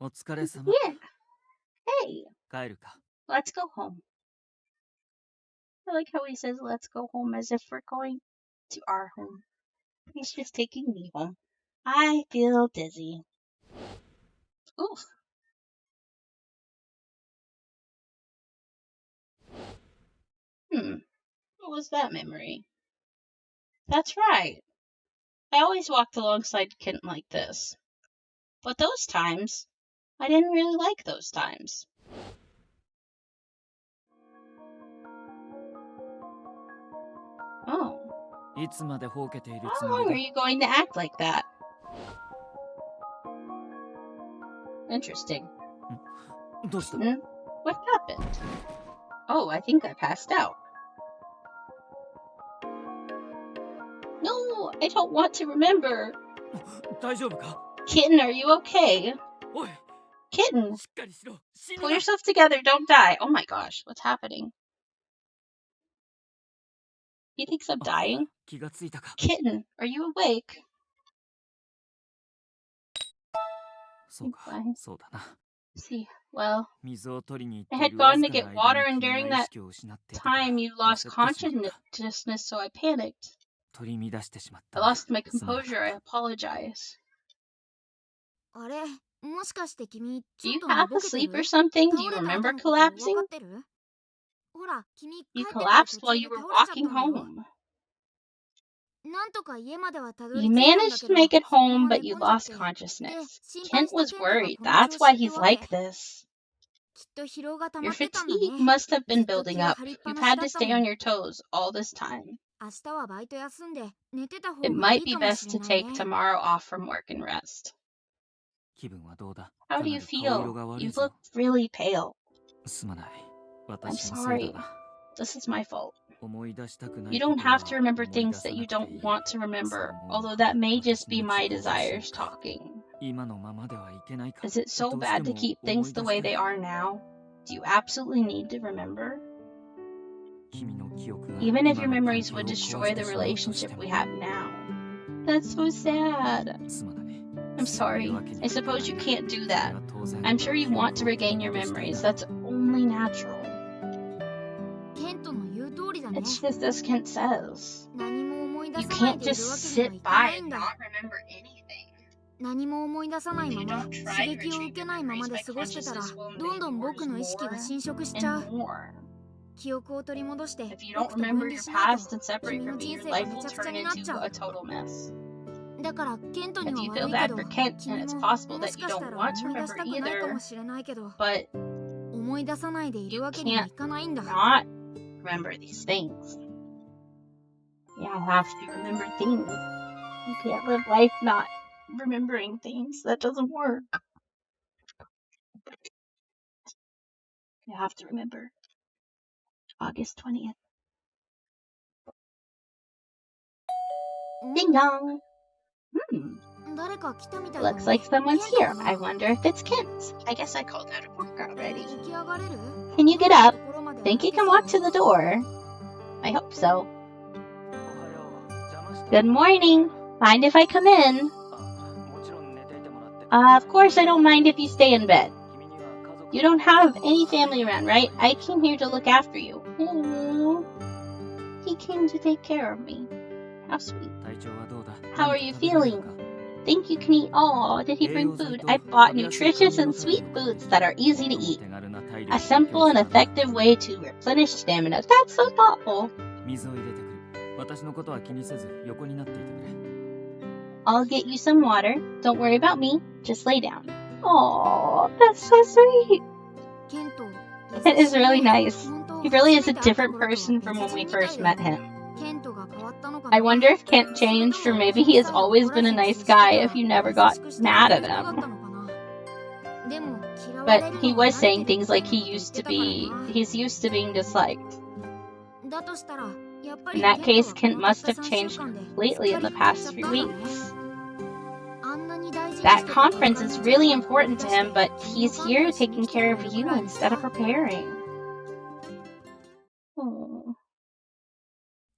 お疲れ様。 Yeah. Hey, 帰るか。 let's go home. I like how he says let's go home as if we're going to our home. He's just taking me home. I feel dizzy. Oof. What was that memory? That's right. I always walked alongside Kent like this. But those times, I didn't really like those times. Oh. いつまでほうけている How つも long り are だ。 you going to act like that? Interesting. どうした？ What happened? Oh, I think I passed out. No, I don't want to remember. 大丈夫か？ Kitten, are you okay? おい、 Kitten, しっかりしろ。死ぬ pull な。 yourself together, don't die. Oh my gosh, what's happening? He thinks I'm dying? 気がついたか。 Kitten, are you awake? そうか、 Fine. そうだな。 See, well, 水を取りに行 I ってい had る gone わ to ずか get な water, 間に and 君 during が意 that 識を失っていたから time you 焦 lost ってしまった。 consciousness, so I panicked. 取り乱してしまっ I たな。 lost my すまなかっ composure. I た。 apologize. あれ、もしかして君 Do ちょ you っと寝 half ぼけて asleep る？ or something? Do 倒 you れた remember 後のこと分 collapsing? かってる？ほら、君帰 You ってくる collapsed 途 while 中 you で were 倒れちゃった walking んだよ。 home. なんとか家まではたど You り着いたんだ managed け to ど、 make it そのま home, ま寝 but you 込んじゃっ lost て。で、 consciousness. 心 Kent 配した was ケントが worried. この That's 調子 why って he's わ like け。 this. きっと疲労が溜 Your まってたんだ fatigue ね。 must have ず been っと building 気を up. 張りっぱ You've なし had だ to った stay も on ん。 your toes all this time. 明日はバイト休んで寝てた方 It がい might い be かもし best れ to ない take ね。 tomorrow off from work and rest. 気分はどうだ？ How か do な you り顔色 feel? が悪 You いぞ。 look really pale. すまない。 I'm 私のせいだ sorry. な。 This is my fault. 思い出したくな You いこ don't とは have to remember 思い things 出さ that な you くてい don't い。 want to そう remember, 思うの although が that may 私 just be の my 希望でしょう desires か。 talking. 今のままではいけないか。 Is it so どうして bad to も keep 思 things い the 出 way した they い。 are now? Do you absolutely need to remember? 君の記憶が Even if 今 your の関 memories 係を would 壊 destroy して the しまうとして relationship も。 we have now. That's so sad. すまない。 I'm そうい sorry. うわけに I はいかな suppose い you が、 can't do それ that. は当然 I'm sure you 記 want 憶 to を取り regain your 戻したい memories. だろ That's う。 only natural. ケントの言う通りだね。 It's just as Kent says. 何も思い出 You さない can't でいる just わけには sit いかな by いん and だ。 not remember anything. 何も思い出さないま You ま don't 刺 try to 激を受 retrieve け your ないまま memories で by 過ごしてたら consciousness will どん invade どん僕 yours の意識が more 侵食しちゃう。 and more. 記憶を取り戻して If you don't 僕と分 remember 離 your しない past と and separate 君 from の me, 人 your 生が life め will ちゃくちゃ turn になっち into ゃ a う。 total mess. だからケントに If は you 悪 feel いけ bad ど for Kent, 君 and it's も possible も that し you かした don't ら want to 思い出 remember したくないか either, もしれないけど but 思い出さないでいる you わけには can't いかないんだ。 not remember these things. You have to remember things. You can't live life not remembering things. That doesn't work. You have to remember August 20th. Ding dong. 誰か来たみたいだね。 Looks like someone's ケント here. かな？ I wonder if it's Kent. I guess I called out of work already. 起き上がれる？ Can you get 窓の up? ところまで Think 歩 you け can そう？ walk to the door? I hope so. おはよう。邪魔した。 Good morning. Mind if I come in? もちろん寝ていてもらって。 Of course I don't mind if you stay in bed. 君には家族 You don't have any family around, right? I came here to look after you. Aww. He came to take care of me. How sweet. 体調はどうだ？ How are 何 you か食べられる feeling? か？ Think you can eat? Oh, did he bring food? I bought nutritious and sweet foods that are easy to eat. A simple and effective way to replenish stamina. That's so thoughtful. 水を入れてくる。私のことは気にせず横になっていてくれ。 I'll get you some water. Don't worry about me. Just lay down. Oh, that's so sweet. ケント、 It is really nice. 本当 He really is a 初めて会った different 頃とは person from when we 別人みたい first だよ met him. ケントが変わったのかな？ I wonder if Kent changed, or maybe he has always been a nice guy if you never got mad at him. But he was saying things like he's used to being disliked. In that case, Kent must have changed completely in the past few weeks. That conference is really important to him, but he's here taking care of you instead of preparing.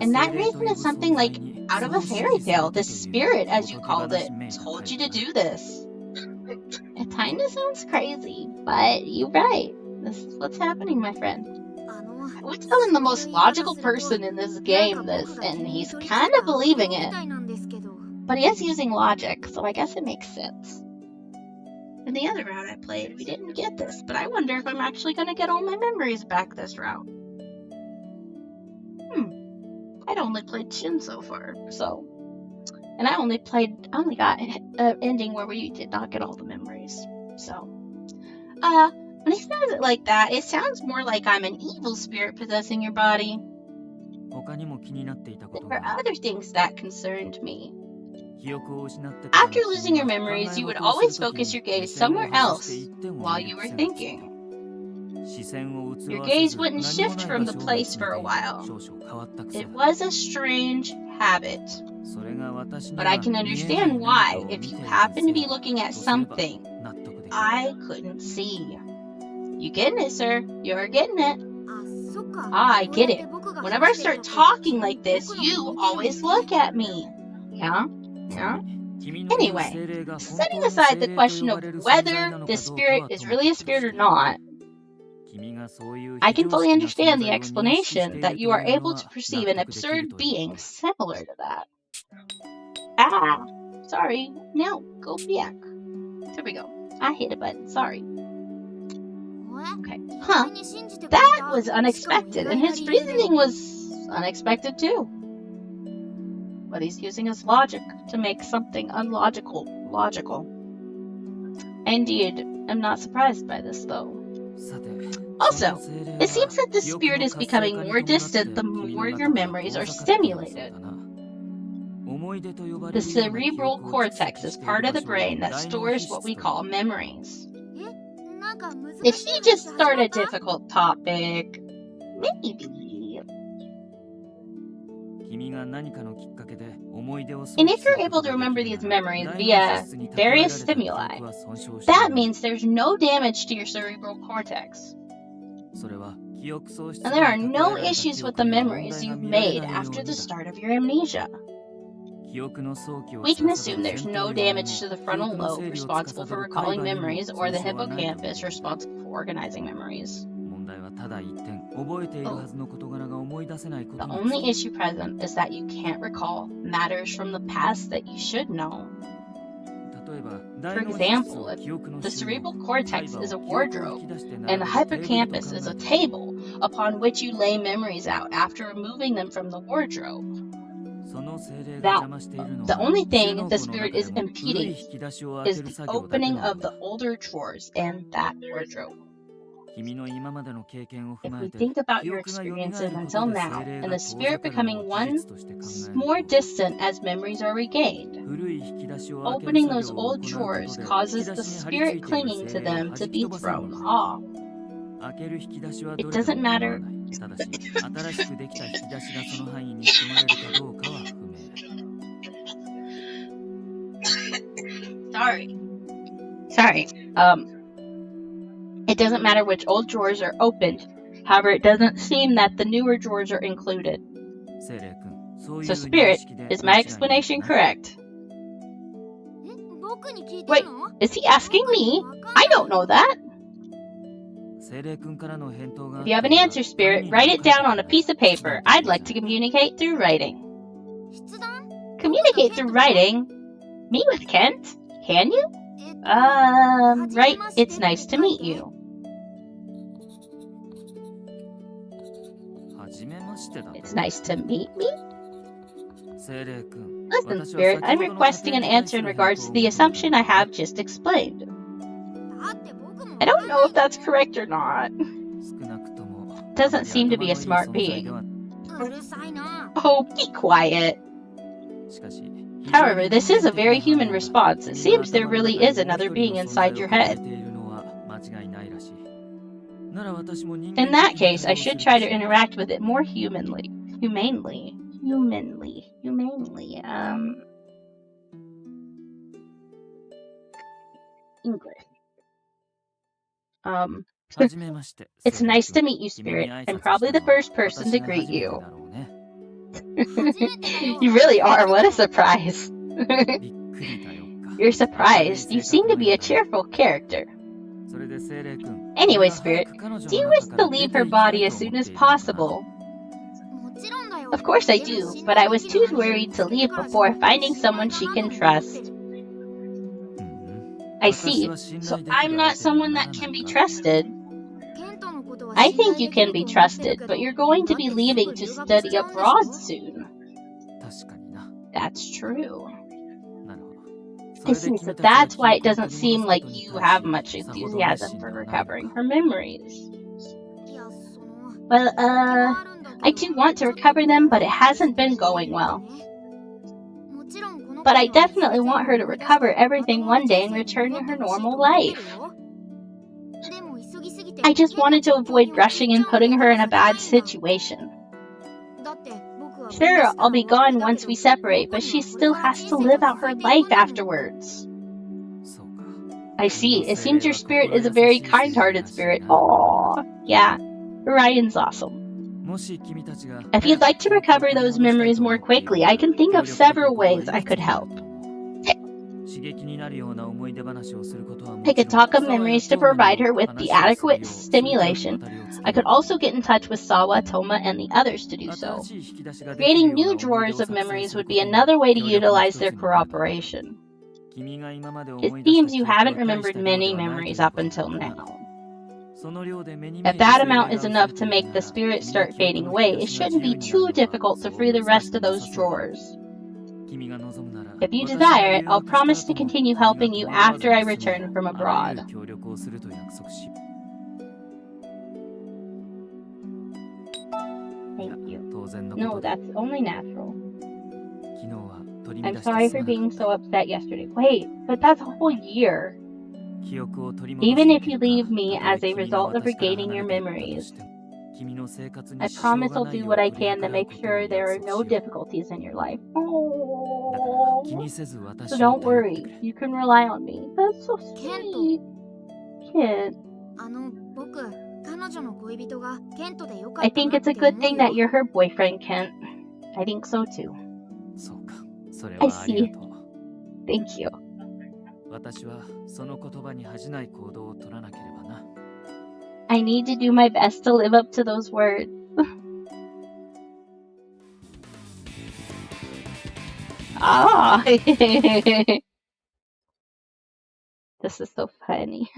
And that reason is something like out of a fairy tale, this spirit, as you called it. told you to do this. It kinda sounds crazy, but you're right. This is what's happening, my friend. We're telling the most logical person in this game this, and he's kinda believing it. But he is using logic, so I guess it makes sense. In the other route I played, we didn't get this, but I wonder if I'm actually gonna get all my memories back this route. I'd only played Shin so far, so... And I only got an ending where we did not get all the memories, so... when he says it like that, it sounds more like I'm an evil spirit possessing your body. There were other things that concerned me. After losing your memories, you would always focus your gaze somewhere else while you were thinking. Your gaze wouldn't shift from the place for a while. It was a strange habit. But I can understand why if you happen to be looking at something I couldn't see. You getting it, sir? You're getting it. I get it. Whenever I start talking like this, you always look at me. Yeah? Anyway, setting aside the question of whether this spirit is really a spirit or not, I can fully understand the explanation that you are able to perceive an absurd being similar to that. Sorry. No, go back. There we go. I hit a button. Sorry. Okay. That was unexpected, and his reasoning was unexpected too. But he's using his logic to make something unlogical logical. Indeed, I'm not surprised by this though. Also, it seems that the spirit is becoming more distant the more your memories are stimulated. The cerebral cortex is part of the brain that stores what we call memories. If you just start a difficult topic, maybe. And if you're able to remember these memories via various stimuli, that means there's no damage to your cerebral cortex. And there are no issues with the memories you've made after the start of your amnesia. We can assume there's no damage to the frontal lobe responsible for recalling memories or the hippocampus responsible for organizing memories. The only issue present is that you can't recall matters from the past that you should know. For example, if the cerebral cortex is a wardrobe and the hippocampus is a table upon which you lay memories out after removing them from the wardrobe, the only thing the spirit is impeding is the opening of the older drawers and that wardrobe. If we think about your experiences until now, and the spirit becoming more distant as memories are regained, opening those old drawers causes the spirit clinging to them to be thrown off. It doesn't matter. Sorry. It doesn't matter which old drawers are opened. However, it doesn't seem that the newer drawers are included. So, Spirit, is my explanation correct? Wait, is he asking me? I don't know that. If you have an answer, Spirit, write it down on a piece of paper. I'd like to communicate through writing. Communicate through writing? Me with Kent? Can you? Right, it's nice to meet you. It's nice to meet me? Listen, Spirit, I'm requesting an answer in regards to the assumption I have just explained. I don't know if that's correct or not. Doesn't seem to be a smart being. Oh, be quiet. However, this is a very human response. It seems there really is another being inside your head. In that case, I should try to interact with it more humanely. English. It's nice to meet you, Spirit. I'm probably the first person to greet you. You really are. What a surprise. You're surprised. You seem to be a cheerful character. Anyway, Spirit, do you wish to leave her body as soon as possible? Of course I do, but I was too worried to leave before finding someone she can trust. I see. So I'm not someone that can be trusted. I think you can be trusted, but you're going to be leaving to study abroad soon. That's true. I see, so that's why it doesn't seem like you have much enthusiasm for recovering her memories. Well, I do want to recover them, but it hasn't been going well. But I definitely want her to recover everything one day and return to her normal life. I just wanted to avoid rushing and putting her in a bad situation. Sure, I'll be gone once we separate, but she still has to live out her life afterwards. I see. It seems your spirit is a very kind-hearted spirit. Aww. Yeah, Ryan's awesome. If you'd like to recover those memories more quickly, I can think of several ways I could help. I could talk of memories to provide her with the adequate stimulation. I could also get in touch with Sawa, Toma, and the others to do so. Creating new drawers of memories would be another way to utilize their cooperation. It seems you haven't remembered many memories up until now. If that amount is enough to make the spirit start fading away, it shouldn't be too difficult to free the rest of those drawers. If you desire it, I'll promise to continue helping you after I return from abroad. Thank you. No, that's only natural. I'm sorry for being so upset yesterday. Wait, but that's a whole year. Even if you leave me as a result of regaining your memories, I promise I'll do what I can to make sure there are no difficulties in your life. Oh, so don't worry, you can rely on me. That's so sweet. Kent. I think it's a good thing that you're her boyfriend, Kent. I think so too. I see. Thank you. I need to do my best to live up to those words. Ah! This is so funny.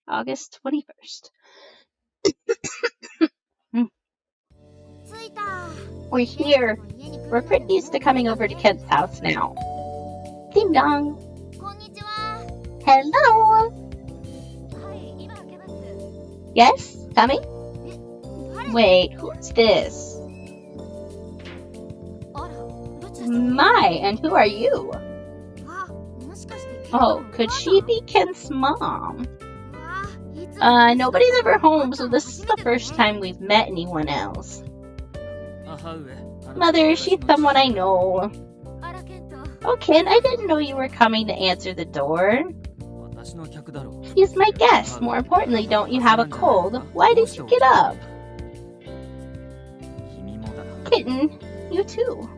August 21st. We're here. We're pretty used to coming over to Kent's house now. Ding dong. Hello. Yes? Coming? Wait, who's this? My, and who are you? Oh, could she be Kent's mom? Nobody's ever home, so this is the first time we've met anyone else. Mother, she's someone I know. Oh, Kent, I didn't know you were coming to answer the door. He's my guest. More importantly, don't you have a cold? Why did you get up? Kitten, you too.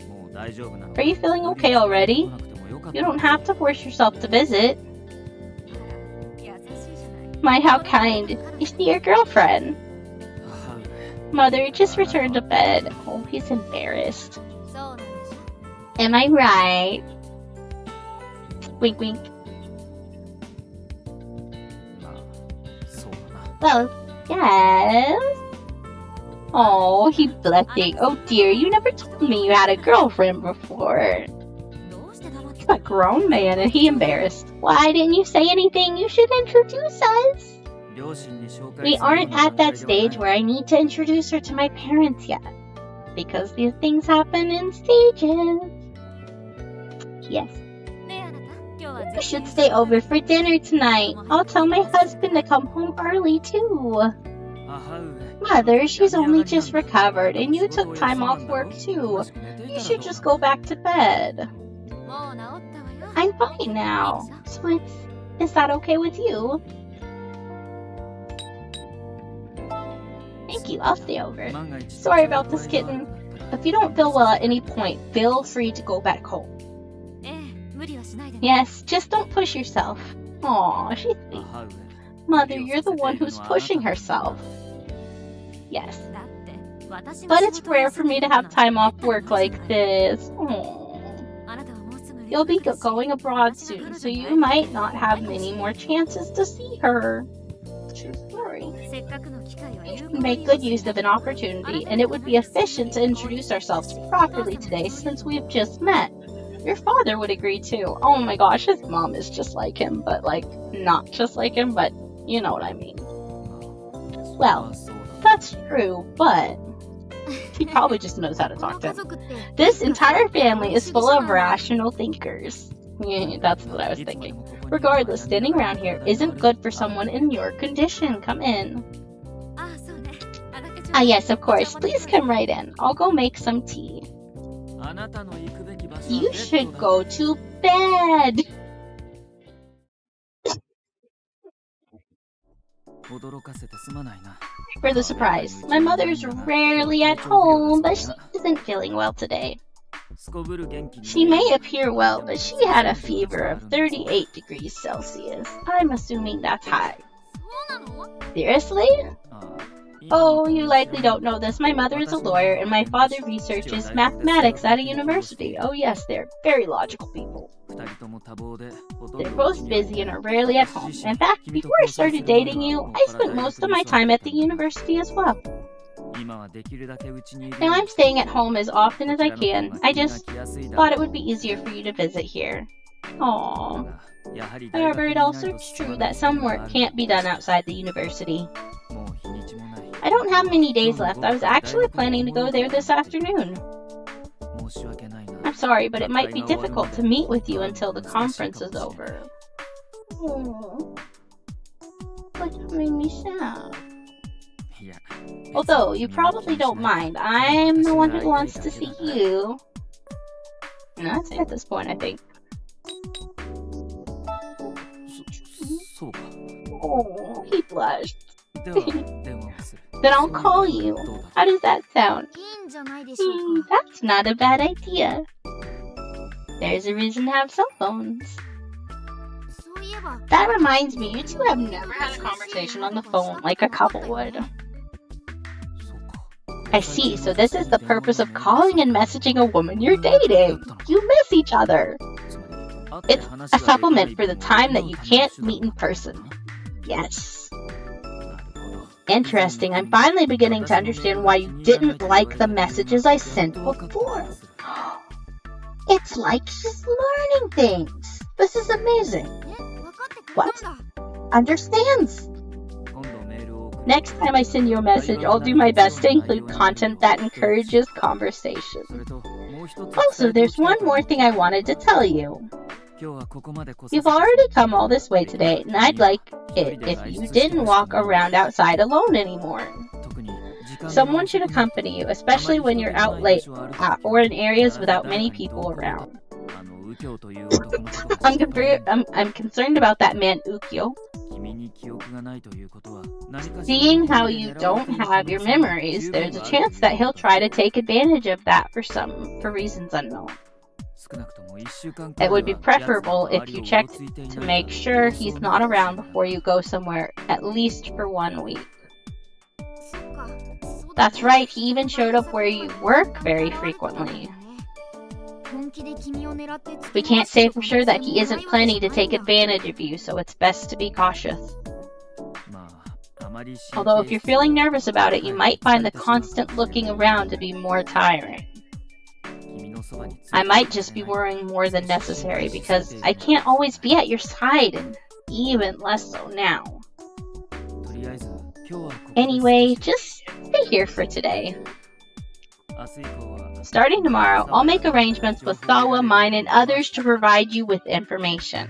Are you feeling okay already? You don't have to force yourself to visit. My, how kind. Is she your girlfriend? Mother, just returned to bed. Oh, he's embarrassed. Am I right? Wink, wink. Well, yes. Oh, he's blushing. Oh dear, you never told me you had a girlfriend before. He's a grown man and he embarrassed. Why didn't you say anything? You should introduce us. We aren't at that stage where I need to introduce her to my parents yet. Because these things happen in stages. Yes. You should stay over for dinner tonight. I'll tell my husband to come home early too. Mother, she's only just recovered and you took time off work too. You should just go back to bed. I'm fine now. So is that okay with you? Thank you, I'll stay over. Sorry about this, kitten. If you don't feel well at any point, feel free to go back home. Yes, just don't push yourself. Aw, she's sweet. Mother, you're the one who's pushing herself. Yes. But it's rare for me to have time off work like this. Aww. You'll be going abroad soon, so you might not have many more chances to see her. True story. We should make good use of an opportunity, and it would be efficient to introduce ourselves properly today since we've just met. Your father would agree too. Oh my gosh, his mom is just like him, but like, not just like him, but you know what I mean. Well, that's true, but he probably just knows how to talk to him. This entire family is full of rational thinkers. Yeah, that's what I was thinking. Regardless, standing around here isn't good for someone in your condition. Come in. Ah, yes, of course. Please come right in. I'll go make some tea. You should go to bed. For the surprise, my mother's rarely at home, but she isn't feeling well today. She may appear well, but she had a fever of 38 degrees Celsius. I'm assuming that's high. Seriously? Oh, you likely don't know this. My mother is a lawyer, and my father researches mathematics at a university. Oh yes, they're very logical people. They're both busy and are rarely at home. In fact, before I started dating you, I spent most of my time at the university as well. Now I'm staying at home as often as I can. I just thought it would be easier for you to visit here. Aww. However, it also is true that some work can't be done outside the university. I don't have many days left. I was actually planning to go there this afternoon. I'm sorry, but it might be difficult to meet with you until the conference is over. But you made me sad. Although, you probably don't mind. I'm the one who wants to see you. And that's it at this point, I think. Oh, he blushed. Then I'll call you. How does that sound? That's not a bad idea. There's a reason to have cell phones. That reminds me, you two have never had a conversation on the phone like a couple would. I see, so this is the purpose of calling and messaging a woman you're dating. You miss each other. It's a supplement for the time that you can't meet in person. Yes. Interesting. I'm finally beginning to understand why you didn't like the messages I sent before. It's like she's learning things. This is amazing. What? Understands. Next time I send you a message, I'll do my best to include content that encourages conversation. Also, there's one more thing I wanted to tell you. You've already come all this way today, and I'd like it if you didn't walk around outside alone anymore. Someone should accompany you, especially when you're out late or in areas without many people around. I'm concerned about that man Ukyo. Seeing how you don't have your memories, there's a chance that he'll try to take advantage of that for reasons unknown. It would be preferable if you checked to make sure he's not around before you go somewhere, at least for 1 week. That's right, he even showed up where you work very frequently. We can't say for sure that he isn't planning to take advantage of you, so it's best to be cautious. Although if you're feeling nervous about it, you might find the constant looking around to be more tiring. I might just be worrying more than necessary because I can't always be at your side, and even less so now. Anyway, just stay here for today. Starting tomorrow, I'll make arrangements with Sawa, mine, and others to provide you with information.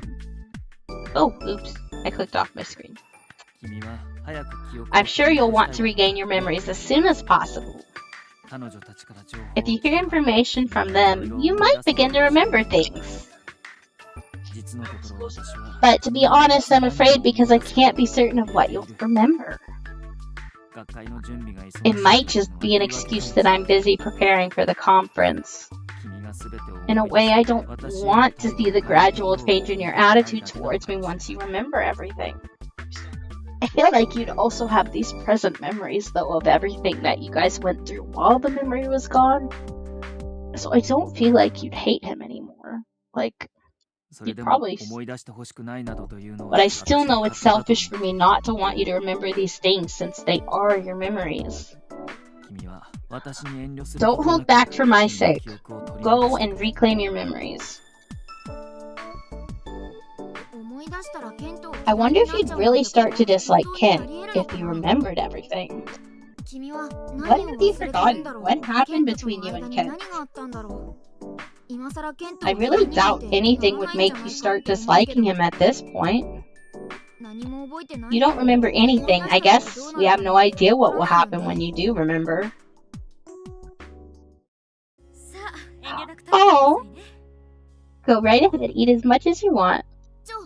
Oh, oops, I clicked off my screen. I'm sure you'll want to regain your memories as soon as possible. If you hear information from them, you might begin to remember things. But to be honest, I'm afraid because I can't be certain of what you'll remember. It might just be an excuse that I'm busy preparing for the conference. In a way, I don't want to see the gradual change in your attitude towards me once you remember everything. I feel like you'd also have these present memories, though, of everything that you guys went through while the memory was gone. So I don't feel like you'd hate him anymore. Like, you'd probably... But I still know it's selfish for me not to want you to remember these things since they are your memories. Don't hold back for my sake. Go and reclaim your memories. I wonder if you'd really start to dislike Kent if you remembered everything. What have you forgotten? What happened between you and Kent? I really doubt anything would make you start disliking him at this point. You don't remember anything. I guess we have no idea what will happen when you do remember. Oh, go right ahead, eat as much as you want.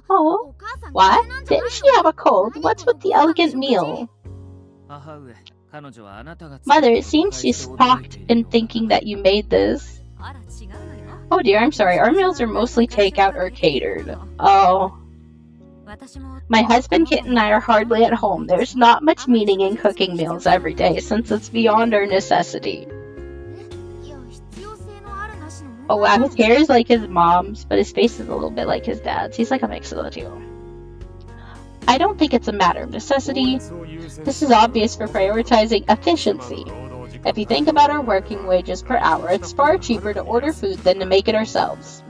Oh, what? Didn't she have a cold? What's with the elegant meal? Mother, it seems she's shocked in thinking that you made this. Oh dear, I'm sorry. Our meals are mostly takeout or catered. Oh. My husband, Kit, and I are hardly at home. There's not much meaning in cooking meals every day since it's beyond our necessity. Oh wow, his hair is like his mom's, but his face is a little bit like his dad's. He's like a mix of the two. I don't think it's a matter of necessity. This is obvious for prioritizing efficiency. If you think about our working wages per hour, it's far cheaper to order food than to make it ourselves.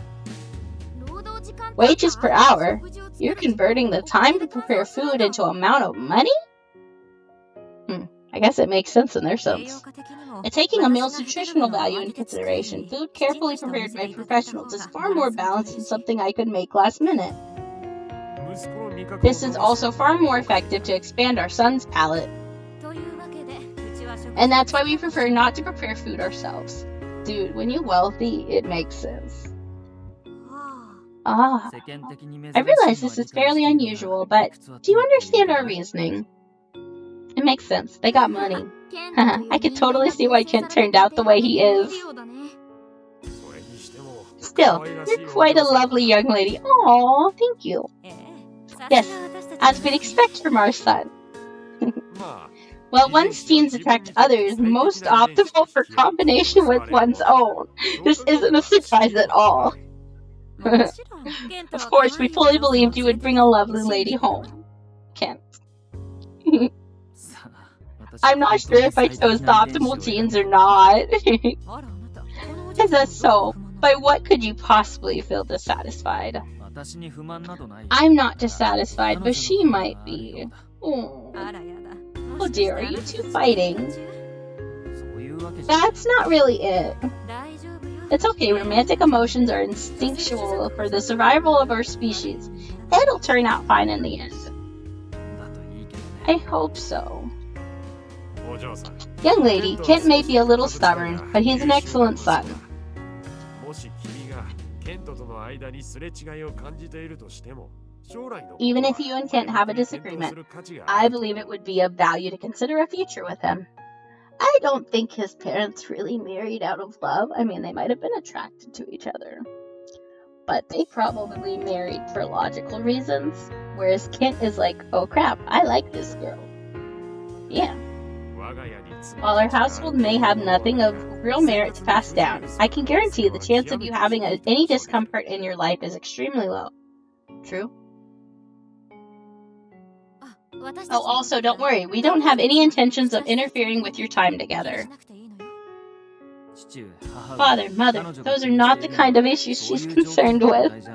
Wages per hour? You're converting the time to prepare food into an amount of money? I guess it makes sense in their sense. And taking a meal's nutritional value into consideration, food carefully prepared by professionals is far more balanced than something I could make last minute. This is also far more effective to expand our son's palate. And that's why we prefer not to prepare food ourselves. Dude, when you're wealthy, it makes sense. Ah, I realize this is fairly unusual, but do you understand our reasoning? It makes sense. They got money. I could totally see why Kent turned out the way he is. Still, you're quite a lovely young lady. Aww, thank you. Yes, as we'd expect from our son. Well, one's genes attract others, most optimal for combination with one's own. This isn't a surprise at all. Of course, we fully believed you would bring a lovely lady home. Kent. I'm not sure if I chose the optimal genes or not. Is that so? By what could you possibly feel dissatisfied? I'm not dissatisfied, but she might be. Oh dear, are you two fighting? That's not really it. It's okay, romantic emotions are instinctual for the survival of our species. It'll turn out fine in the end. I hope so. Young lady, Kent may be a little stubborn, but he's an excellent son. Even if you and Kent have a disagreement, I believe it would be of value to consider a future with him. I don't think his parents really married out of love. I mean, they might have been attracted to each other. But they probably married for logical reasons, whereas Kent is like, oh crap, I like this girl. Yeah. While our household may have nothing of real merit to pass down, I can guarantee the chance of you having any discomfort in your life is extremely low. True? Oh, also, don't worry, we don't have any intentions of interfering with your time together. Father, mother, those are not the kind of issues she's concerned with.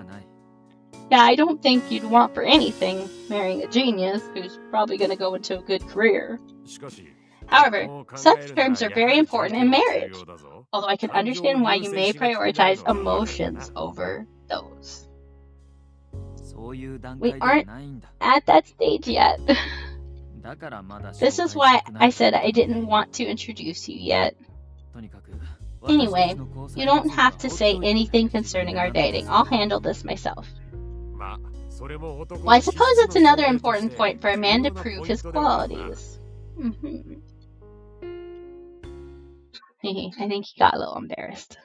Yeah, I don't think you'd want for anything marrying a genius who's probably going to go into a good career. However, such terms are very important in marriage, although I can understand why you may prioritize emotions over those. We aren't at that stage yet. This is why I said I didn't want to introduce you yet. Anyway, you don't have to say anything concerning our dating. I'll handle this myself. Well, I suppose it's another important point for a man to prove his qualities. I think he got a little embarrassed.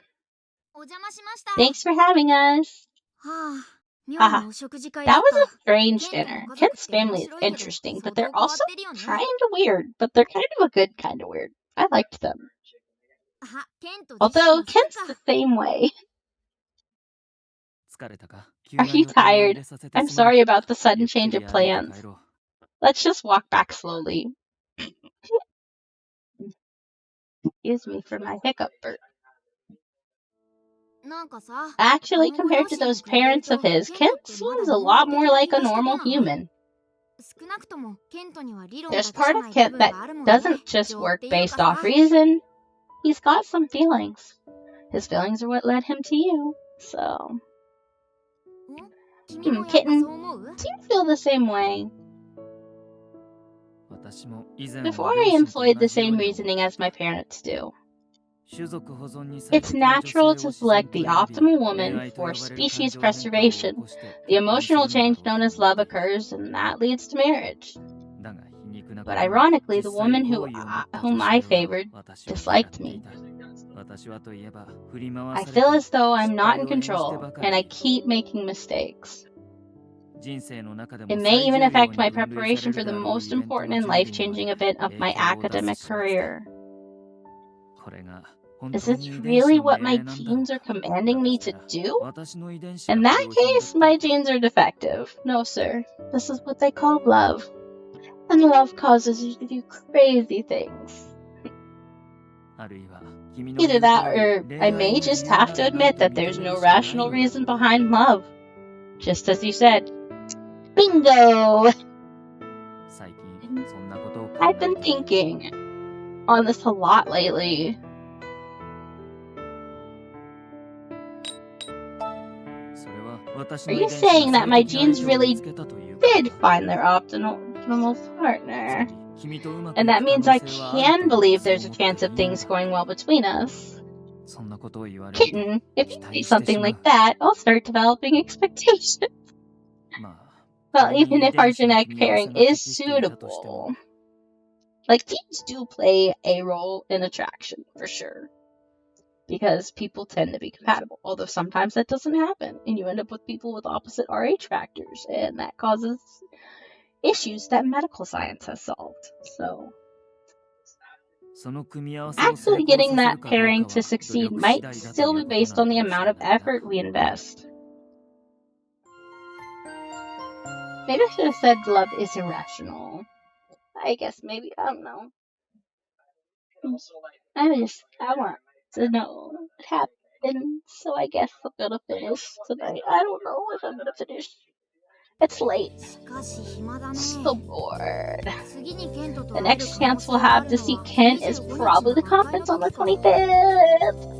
Thanks for having us. Haha. That was a strange dinner. Ken's family is interesting, but they're also kind of weird. But they're kind of a good kind of weird. I liked them. Although Ken's the same way. Are you tired? I'm sorry about the sudden change of plans. Let's just walk back slowly. Excuse me for my hiccup burp. Actually, compared to those parents of his, Ken seems a lot more like a normal human. There's part of Ken that doesn't just work based off reason. He's got some feelings. His feelings are what led him to you. So... Kitten, do you feel the same way? Before I employed the same reasoning as my parents do. It's natural to select the optimal woman for species preservation. The emotional change known as love occurs, and that leads to marriage. But ironically, the woman whom I favored disliked me. I feel as though I'm not in control, and I keep making mistakes. It may even affect my preparation for the most important and life-changing event of my academic career. Is this really what my genes are commanding me to do? In that case, my genes are defective. No, sir. This is what they call love. And love causes you to do crazy things. Either that, or I may just have to admit that there's no rational reason behind love. Just as you said. Bingo! I've been thinking on this a lot lately. Are you saying that my genes really did find their optimal partner? And that means I can believe there's a chance of things going well between us. Kitten, if you say something like that, I'll start developing expectations. Well, even if our genetic pairing is suitable. Like, genes do play a role in attraction, for sure. Because people tend to be compatible. Although sometimes that doesn't happen. And you end up with people with opposite Rh factors. And that causes issues that medical science has solved. So, actually getting that pairing to succeed might still be based on the amount of effort we invest. Maybe I should have said love is irrational. I guess maybe, I don't know. I want to know what happened, so I guess I'm gonna finish tonight. I don't know if I'm gonna finish. It's late. So bored. The next chance we'll have to see Ken is probably the conference on the 25th.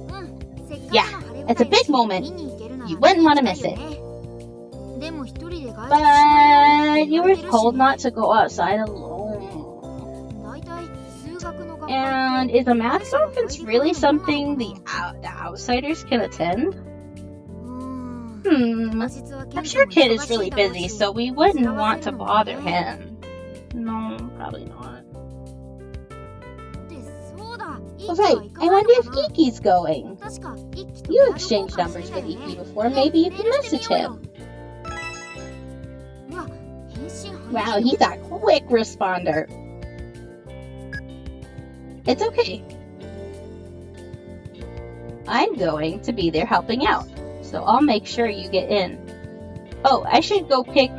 Yeah, it's a big moment. You wouldn't want to miss it. But you were told not to go outside alone. And is a math conference really something the outsiders can attend? I'm sure Ken is really busy, so we wouldn't want to bother him. No, probably not. Oh, right, I wonder if Kiki's going. You exchanged numbers with Iki before, maybe you can message him. Wow, he's a quick responder. It's okay. I'm going to be there helping out, so I'll make sure you get in. Oh, I should go pick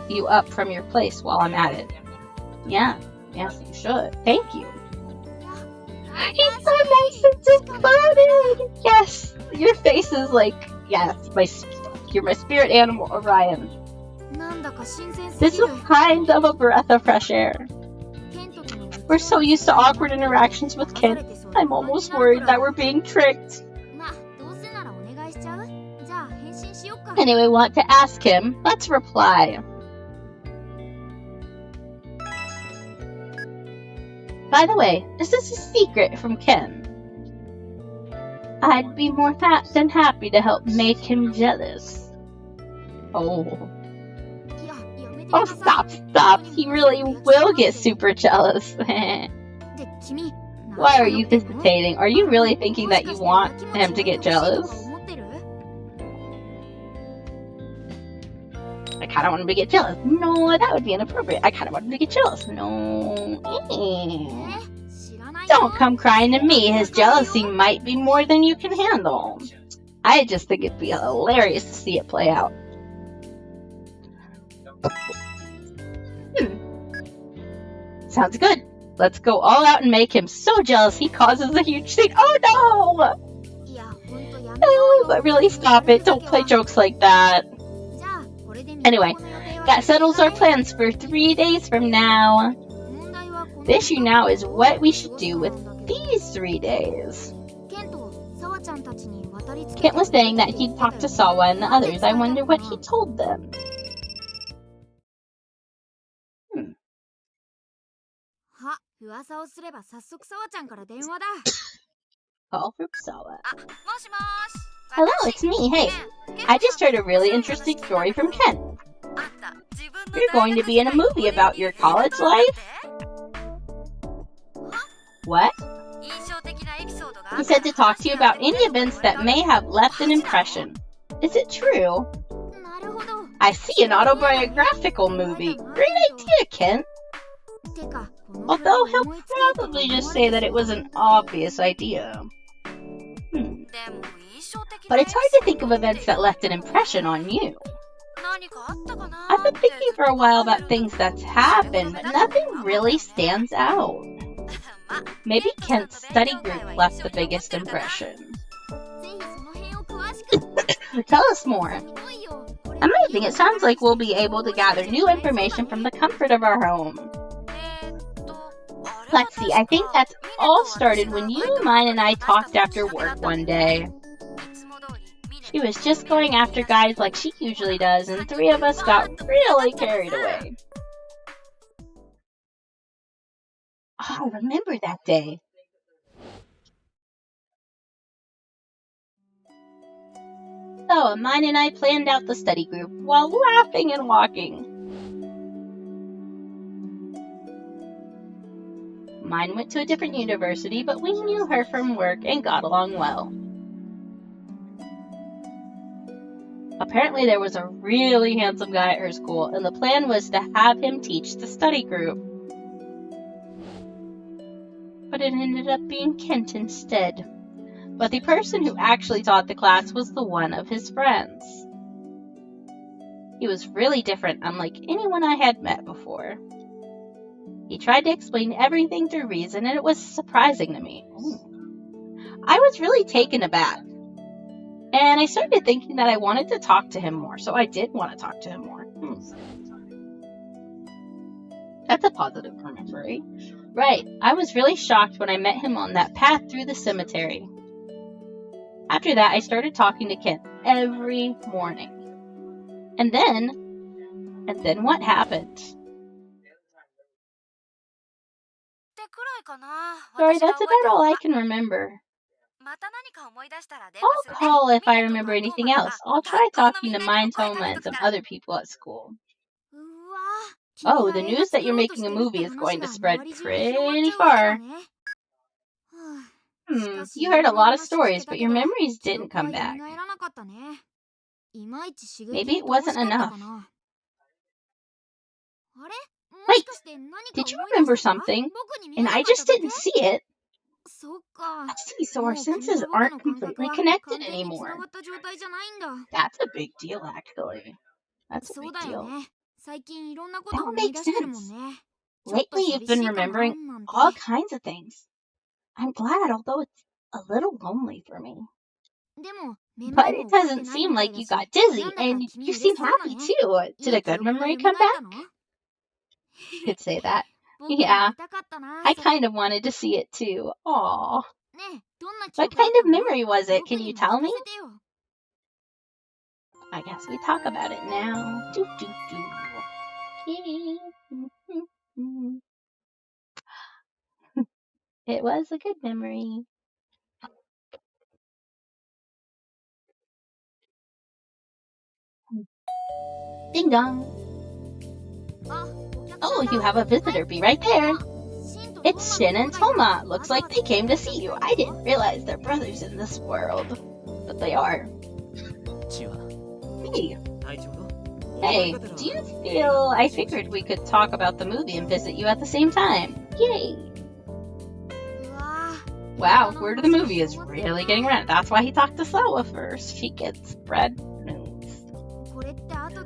you up from your place while I'm at it. Yeah, yes you should. Thank you. He's so nice and devoted! Yes, your face is like, yes, you're my spirit animal, Orion. This is kind of a breath of fresh air. We're so used to awkward interactions with Ken. I'm almost worried that we're being tricked. Anyway, want to ask him. Let's reply. By the way, this is a secret from Ken. I'd be more than happy to help make him jealous. Oh, stop. He really will get super jealous. Why are you hesitating? Are you really thinking that you want him to get jealous? I kind of want him to get jealous. No, that would be inappropriate. I kind of want him to get jealous. No. Don't come crying to me. His jealousy might be more than you can handle. I just think it'd be hilarious to see it play out. Sounds good. Let's go all out and make him so jealous he causes a huge scene. Oh no! No, but really stop it. Don't play jokes like that. Anyway, that settles our plans for 3 days from now. The issue now is what we should do with these 3 days. Kent was saying that he'd talked to Sawa and the others. I wonder what he told them. Call for Sawa. Hello, it's me. Hey, I just heard a really interesting story from Kent. You're going to be in a movie about your college life? What? He said to talk to you about any events that may have left an impression. Is it true? I see, an autobiographical movie. Great idea, Kent. Although he'll probably just say that it was an obvious idea. But it's hard to think of events that left an impression on you. I've been thinking for a while about things that's happened, but nothing really stands out. Maybe Kent's study group left the biggest impression. Tell us more. Amazing, it sounds like we'll be able to gather new information from the comfort of our home. Let's see, I think that's all started when you, mine, and I talked after work one day. She was just going after guys like she usually does, and 3 of us got really carried away. Oh, I remember that day. So, mine and I planned out the study group while laughing and walking. Mine went to a different university, but we knew her from work and got along well. Apparently there was a really handsome guy at her school, and the plan was to have him teach the study group. But it ended up being Kent instead. But the person who actually taught the class was the one of his friends. He was really different, unlike anyone I had met before. He tried to explain everything through reason, and it was surprising to me. I was really taken aback. And I started thinking that I wanted to talk to him more, so I did want to talk to him more. That's a positive memory. Right, I was really shocked when I met him on that path through the cemetery. After that, I started talking to Kent every morning. And then what happened? Sorry, that's about all I can remember. I'll call if I remember anything else. I'll try talking to Mine Toma and some other people at school. Oh, the news that you're making a movie is going to spread pretty far. You heard a lot of stories, but your memories didn't come back. Maybe it wasn't enough. Wait, did you remember something? And I just didn't see it. I see, so our senses aren't completely connected anymore. That's a big deal, actually. That's a big deal. That would make sense. Lately, you've been remembering all kinds of things. I'm glad, although it's a little lonely for me. But it doesn't seem like you got dizzy, and you seem happy too. Did a good memory come back? You could say that. Yeah, I kind of wanted to see it too. Aww. What kind of memory was it? Can you tell me? I guess we talk about it now. It was a good memory. Ding dong. Oh, you have a visitor. Be right there. It's Shin and Toma. Looks like they came to see you. I didn't realize they're brothers in this world. But they are. Hey. Hey, do you feel... I figured we could talk about the movie and visit you at the same time. Yay. Wow, word of the movie is really getting around. That's why he talked to Sawa first. She gets bread news.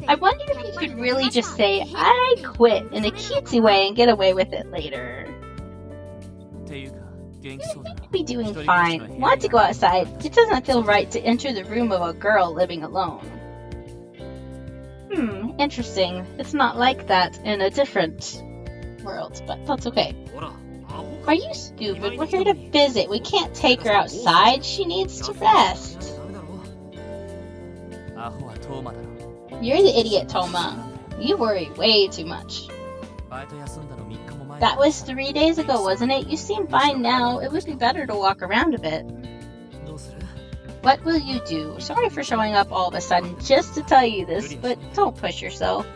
I wonder if he could really just say, I quit in a cutesy way and get away with it later. You seem to be doing fine. Want to go outside. It doesn't feel right to enter the room of a girl living alone. Interesting. It's not like that in a different world, but that's okay. Are you stupid? We're here to visit. We can't take her outside. She needs to rest. You're the idiot, Toma. You worry way too much. That was 3 days ago, wasn't it? You seem fine now. It would be better to walk around a bit. What will you do? Sorry for showing up all of a sudden just to tell you this, but don't push yourself.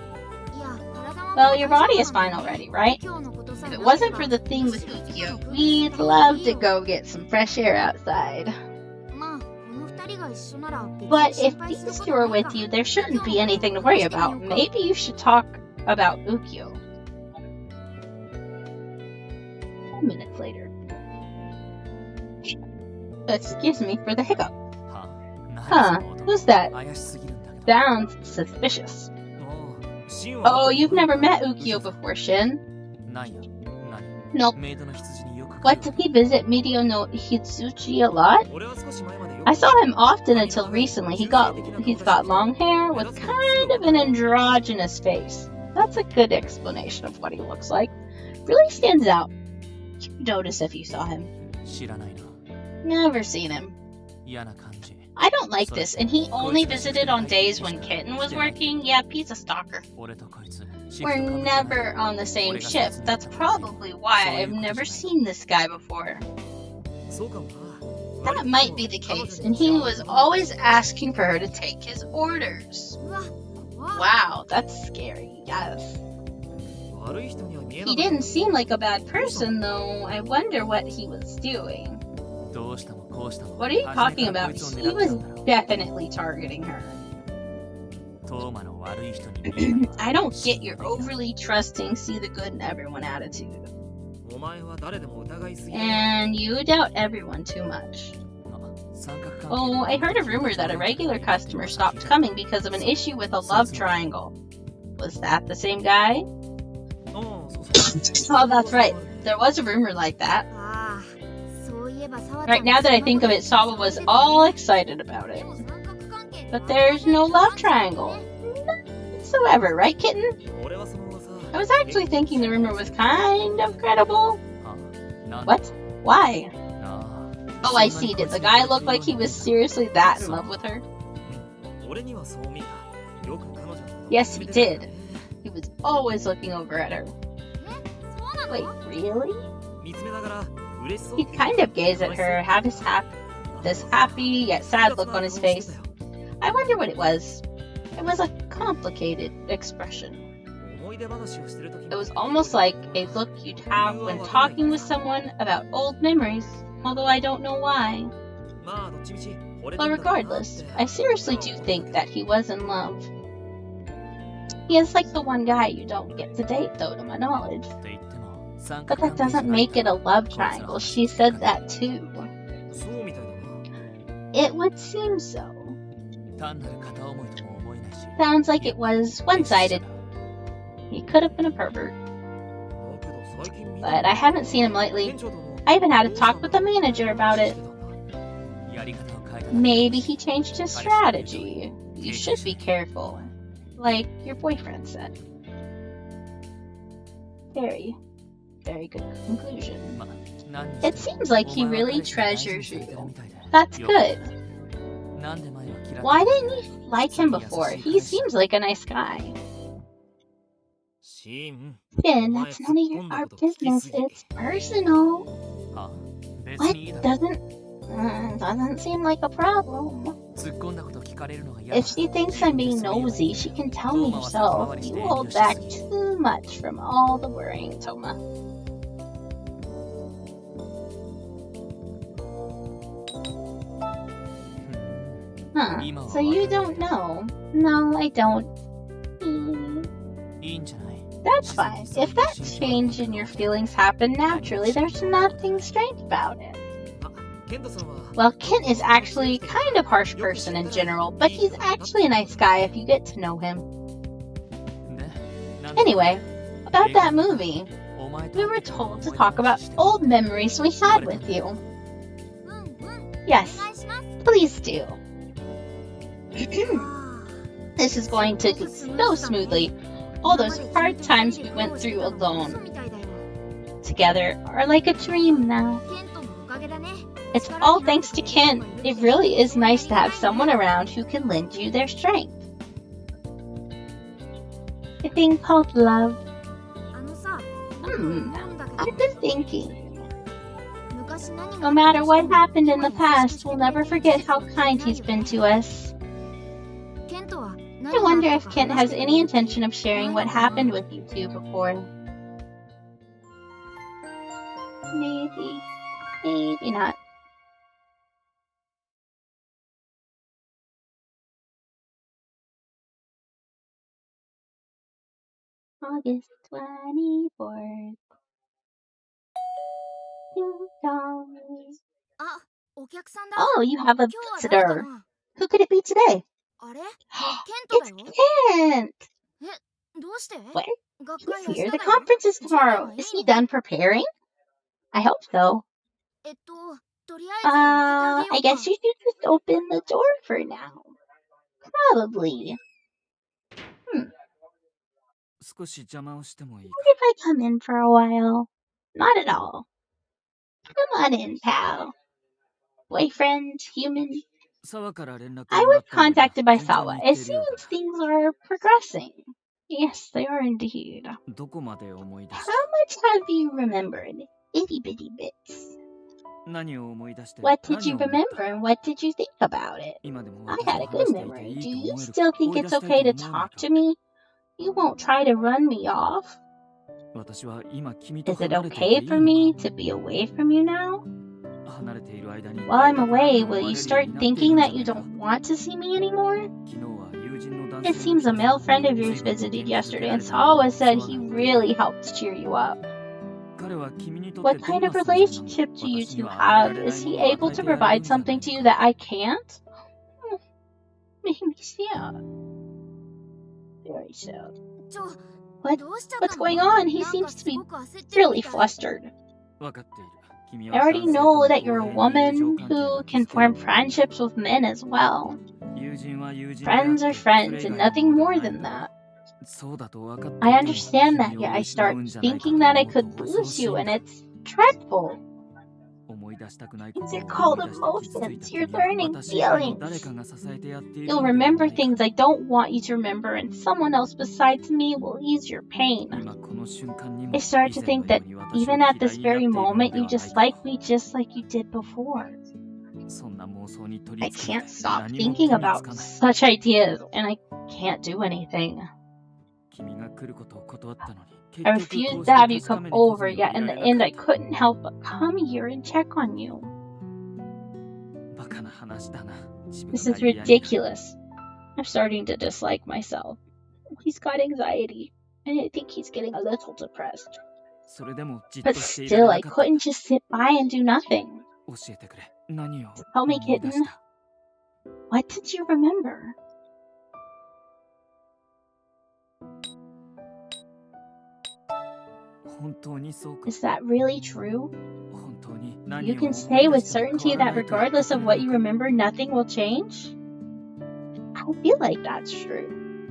Well, your body is fine already, right? If it wasn't for the thing with Ukyo, we'd love to go get some fresh air outside. But if these two are with you, there shouldn't be anything to worry about. Maybe you should talk about Ukyo. 10 minutes later. Excuse me for the hiccup. Huh, who's that? Sounds suspicious. Oh, you've never met Ukyo before, Shin? Nope. What, did he visit Mirio no Hitsuchi a lot? I saw him often until recently. He's got long hair with kind of an androgynous face. That's a good explanation of what he looks like. Really stands out. You'd notice if you saw him. Never seen him. I don't like this, and he only visited on days when Kitten was working. Yep, he's a stalker. We're never on the same shift. That's probably why I've never seen this guy before. That might be the case, and he was always asking for her to take his orders. Wow, that's scary, yes. He didn't seem like a bad person, though. I wonder what he was doing. What are you talking about? He was definitely targeting her. I don't get your overly trusting, see the good in everyone attitude. And you doubt everyone too much. Oh, I heard a rumor that a regular customer stopped coming because of an issue with a love triangle. Was that the same guy? Oh, that's right. There was a rumor like that. Right now that I think of it, Sawa was all excited about it. But there's no love triangle. None whatsoever, right, Kitten? I was actually thinking the rumor was kind of credible. What? Why? Oh, I see. Did the guy look like he was seriously that in love with her? Yes, he did. He was always looking over at her. Wait, really? He kind of gazed at her, had this happy yet sad look on his face. I wonder what it was. It was a complicated expression. It was almost like a look you'd have when talking with someone about old memories, although I don't know why. But regardless, I seriously do think that he was in love. He is like the one guy you don't get to date, though, to my knowledge. But that doesn't make it a love triangle. She said that too. It would seem so. Sounds like it was one-sided. He could have been a pervert. But I haven't seen him lately. I even had a talk with the manager about it. Maybe he changed his strategy. You should be careful. Like your boyfriend said. Very good conclusion. It seems like he really treasures you. That's good. Why didn't you like him before? He seems like a nice guy. Finn, that's none of our business. It's personal. What? Doesn't seem like a problem. If she thinks I'm being nosy, she can tell me herself. You hold back too much from all the worrying, Toma. Huh, so you don't know. No, I don't. That's fine. If that change in your feelings happened naturally, there's nothing strange about it. Well, Kent is actually kind of harsh person in general, but he's actually a nice guy if you get to know him. Anyway, about that movie, we were told to talk about old memories we had with you. Yes, please do. This is going to go so smoothly. All those hard times we went through alone together are like a dream now. It's all thanks to Kent. It really is nice to have someone around who can lend you their strength. A thing called love. I've been thinking. No matter what happened in the past, we'll never forget how kind he's been to us. I wonder if Kent has any intention of sharing what happened with you two before. Maybe. Maybe not. August 24th. $2. Oh, you have a visitor. Who could it be today? It's Kent! What? He's here. The conference is tomorrow. Is he done preparing? I hope so. I guess you should just open the door for now. Probably. What if I come in for a while? Not at all. Come on in, pal. Boyfriend, human. I was contacted by Sawa. It seems things are progressing. Yes, they are indeed. How much have you remembered? Itty bitty bits. What did you remember and what did you think about it? I had a good memory. Do you still think it's okay to talk to me? You won't try to run me off? Is it okay for me to be away from you now? While I'm away, will you start thinking that you don't want to see me anymore? It seems a male friend of yours visited yesterday and Sawa said he really helped cheer you up. What kind of relationship do you two have? Is he able to provide something to you that I can't? Made me sad. Very sad. What's going on? He seems to be really flustered. I already know that you're a woman who can form friendships with men as well. Friends are friends and nothing more than that. I understand that, yet I start thinking that I could lose you, and it's dreadful. These are called emotions. You're learning feelings. You'll remember things I don't want you to remember, and someone else besides me will ease your pain. I start to think that even at this very moment, you dislike me just like you did before. I can't stop thinking about such ideas, and I can't do anything. I refused to have you come over, yet in the end I couldn't help but come here and check on you. This is ridiculous. I'm starting to dislike myself. He's got anxiety, and I think he's getting a little depressed. But still, I couldn't just sit by and do nothing. Tell me, kitten, what did you remember? Is that really true? You can say with certainty that regardless of what you remember, nothing will change? I feel like that's true.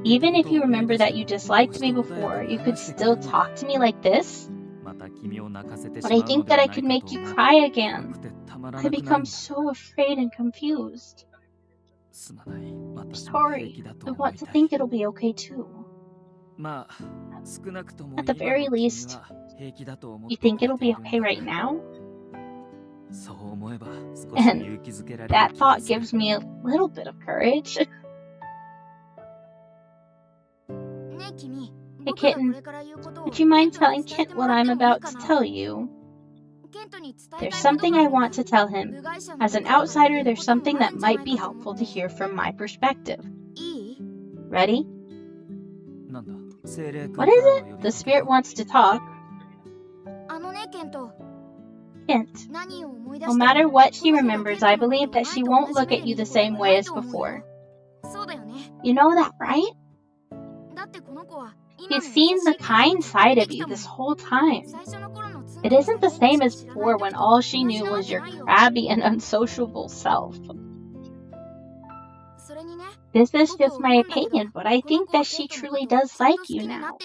Even if you remember that you disliked me before, you could still talk to me like this? But I think that I could make you cry again. I become so afraid and confused. Sorry, I want to think it'll be okay too. At the very least, you think it'll be okay right now? And that thought gives me a little bit of courage. Hey kitten, would you mind telling Kent what I'm about to tell you? There's something I want to tell him. As an outsider, there's something that might be helpful to hear from my perspective. Ready? What is it? The spirit wants to talk. Hint. No matter what she remembers, I believe that she won't look at you the same way as before. You know that, right? She's seen the kind side of you this whole time. It isn't the same as before when all she knew was your crabby and unsociable self. This is just my opinion, but I think that she truly does like you now.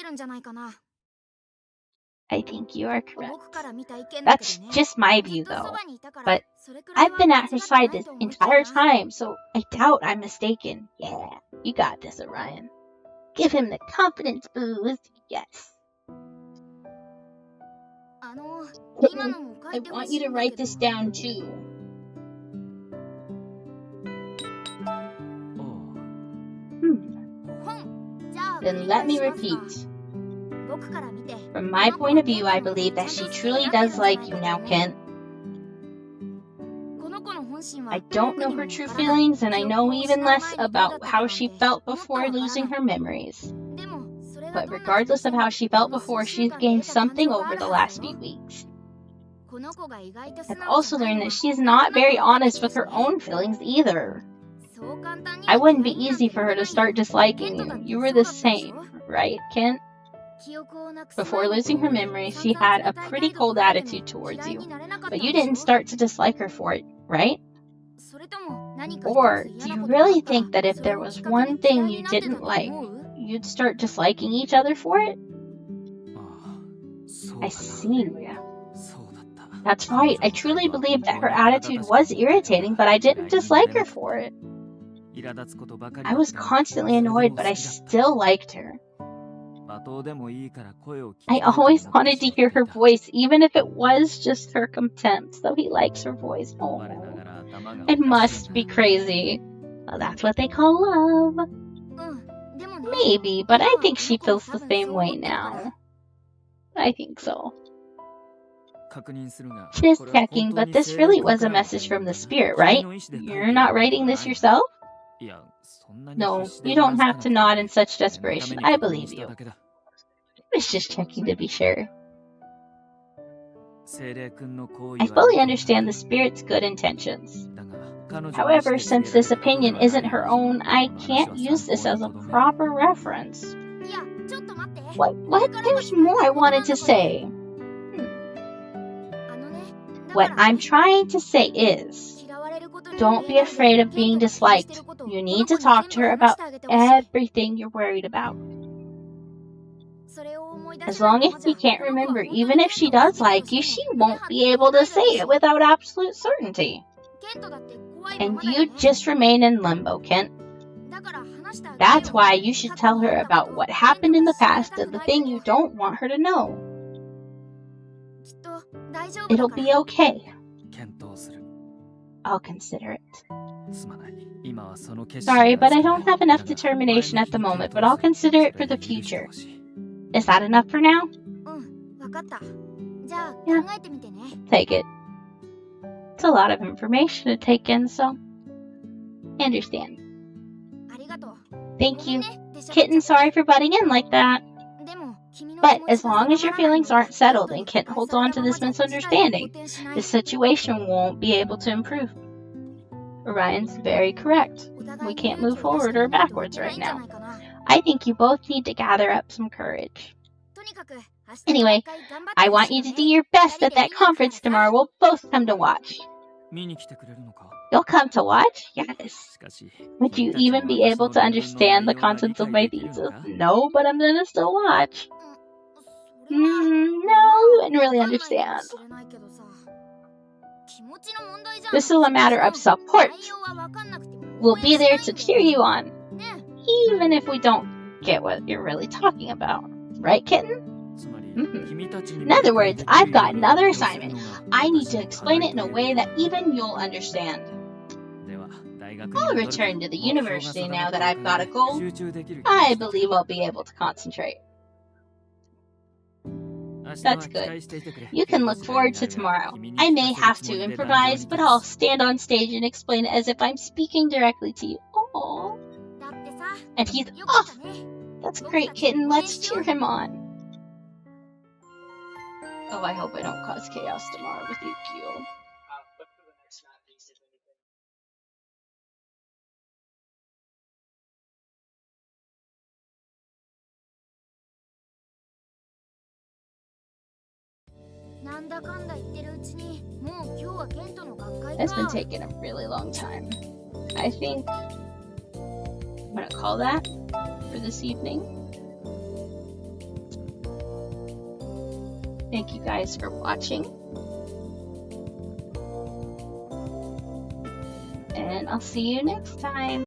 I think you are correct. That's just my view, though. But I've been at her side this entire time, so I doubt I'm mistaken. Yeah, you got this, Orion. Give him the confidence boost. Yes. I want you to write this down, too. Then let me repeat. From my point of view, I believe that she truly does like you now, Kent. I don't know her true feelings, and I know even less about how she felt before losing her memories. But regardless of how she felt before, she's gained something over the last few weeks. I've also learned that she's not very honest with her own feelings either. I wouldn't be easy for her to start disliking you. You were the same, right, Kent? Before losing her memory, she had a pretty cold attitude towards you, but you didn't start to dislike her for it, right? Or do you really think that if there was one thing you didn't like, you'd start disliking each other for it? I see. That's right. I truly believe that her attitude was irritating, but I didn't dislike her for it. I was constantly annoyed, but I still liked her. I always wanted to hear her voice, even if it was just her contempt, so he likes her voice. Oh, it must be crazy. Well, that's what they call love. Maybe, but I think she feels the same way now. I think so. Just checking, but this really was a message from the spirit, right? You're not writing this yourself? No, you don't have to nod in such desperation. I believe you. I was just checking to be sure. I fully understand the spirit's good intentions. However, since this opinion isn't her own, I can't use this as a proper reference. What? There's more I wanted to say. What I'm trying to say is, don't be afraid of being disliked. You need to talk to her about everything you're worried about. As long as she can't remember, even if she does like you, she won't be able to say it without absolute certainty. And you just remain in limbo, Kent. That's why you should tell her about what happened in the past and the thing you don't want her to know. It'll be okay. I'll consider it. Sorry, but I don't have enough determination at the moment, but I'll consider it for the future. Is that enough for now? Yeah. Take it. It's a lot of information to take in, so I understand. Thank you. Kitten, sorry for butting in like that. But as long as your feelings aren't settled and Kent holds on to this misunderstanding, the situation won't be able to improve. Orion's very correct. We can't move forward or backwards right now. I think you both need to gather up some courage. Anyway, I want you to do your best at that conference tomorrow. We'll both come to watch. You'll come to watch? Yes. Would you even be able to understand the contents of my thesis? No, but I'm gonna still watch. No, you wouldn't really understand. This is a matter of support. We'll be there to cheer you on, even if we don't get what you're really talking about. Right, Kitten? In other words, I've got another assignment. I need to explain it in a way that even you'll understand. I'll return to the university now that I've got a goal. I believe I'll be able to concentrate. That's good. You can look forward to tomorrow. I may have to improvise, but I'll stand on stage and explain it as if I'm speaking directly to you. Aww. And he's off. That's great, kitten. Let's cheer him on. Oh, I hope I don't cause chaos tomorrow with Yukio. It's been taking a really long time. I think I'm gonna call that for this evening. Thank you guys for watching. And I'll see you next time.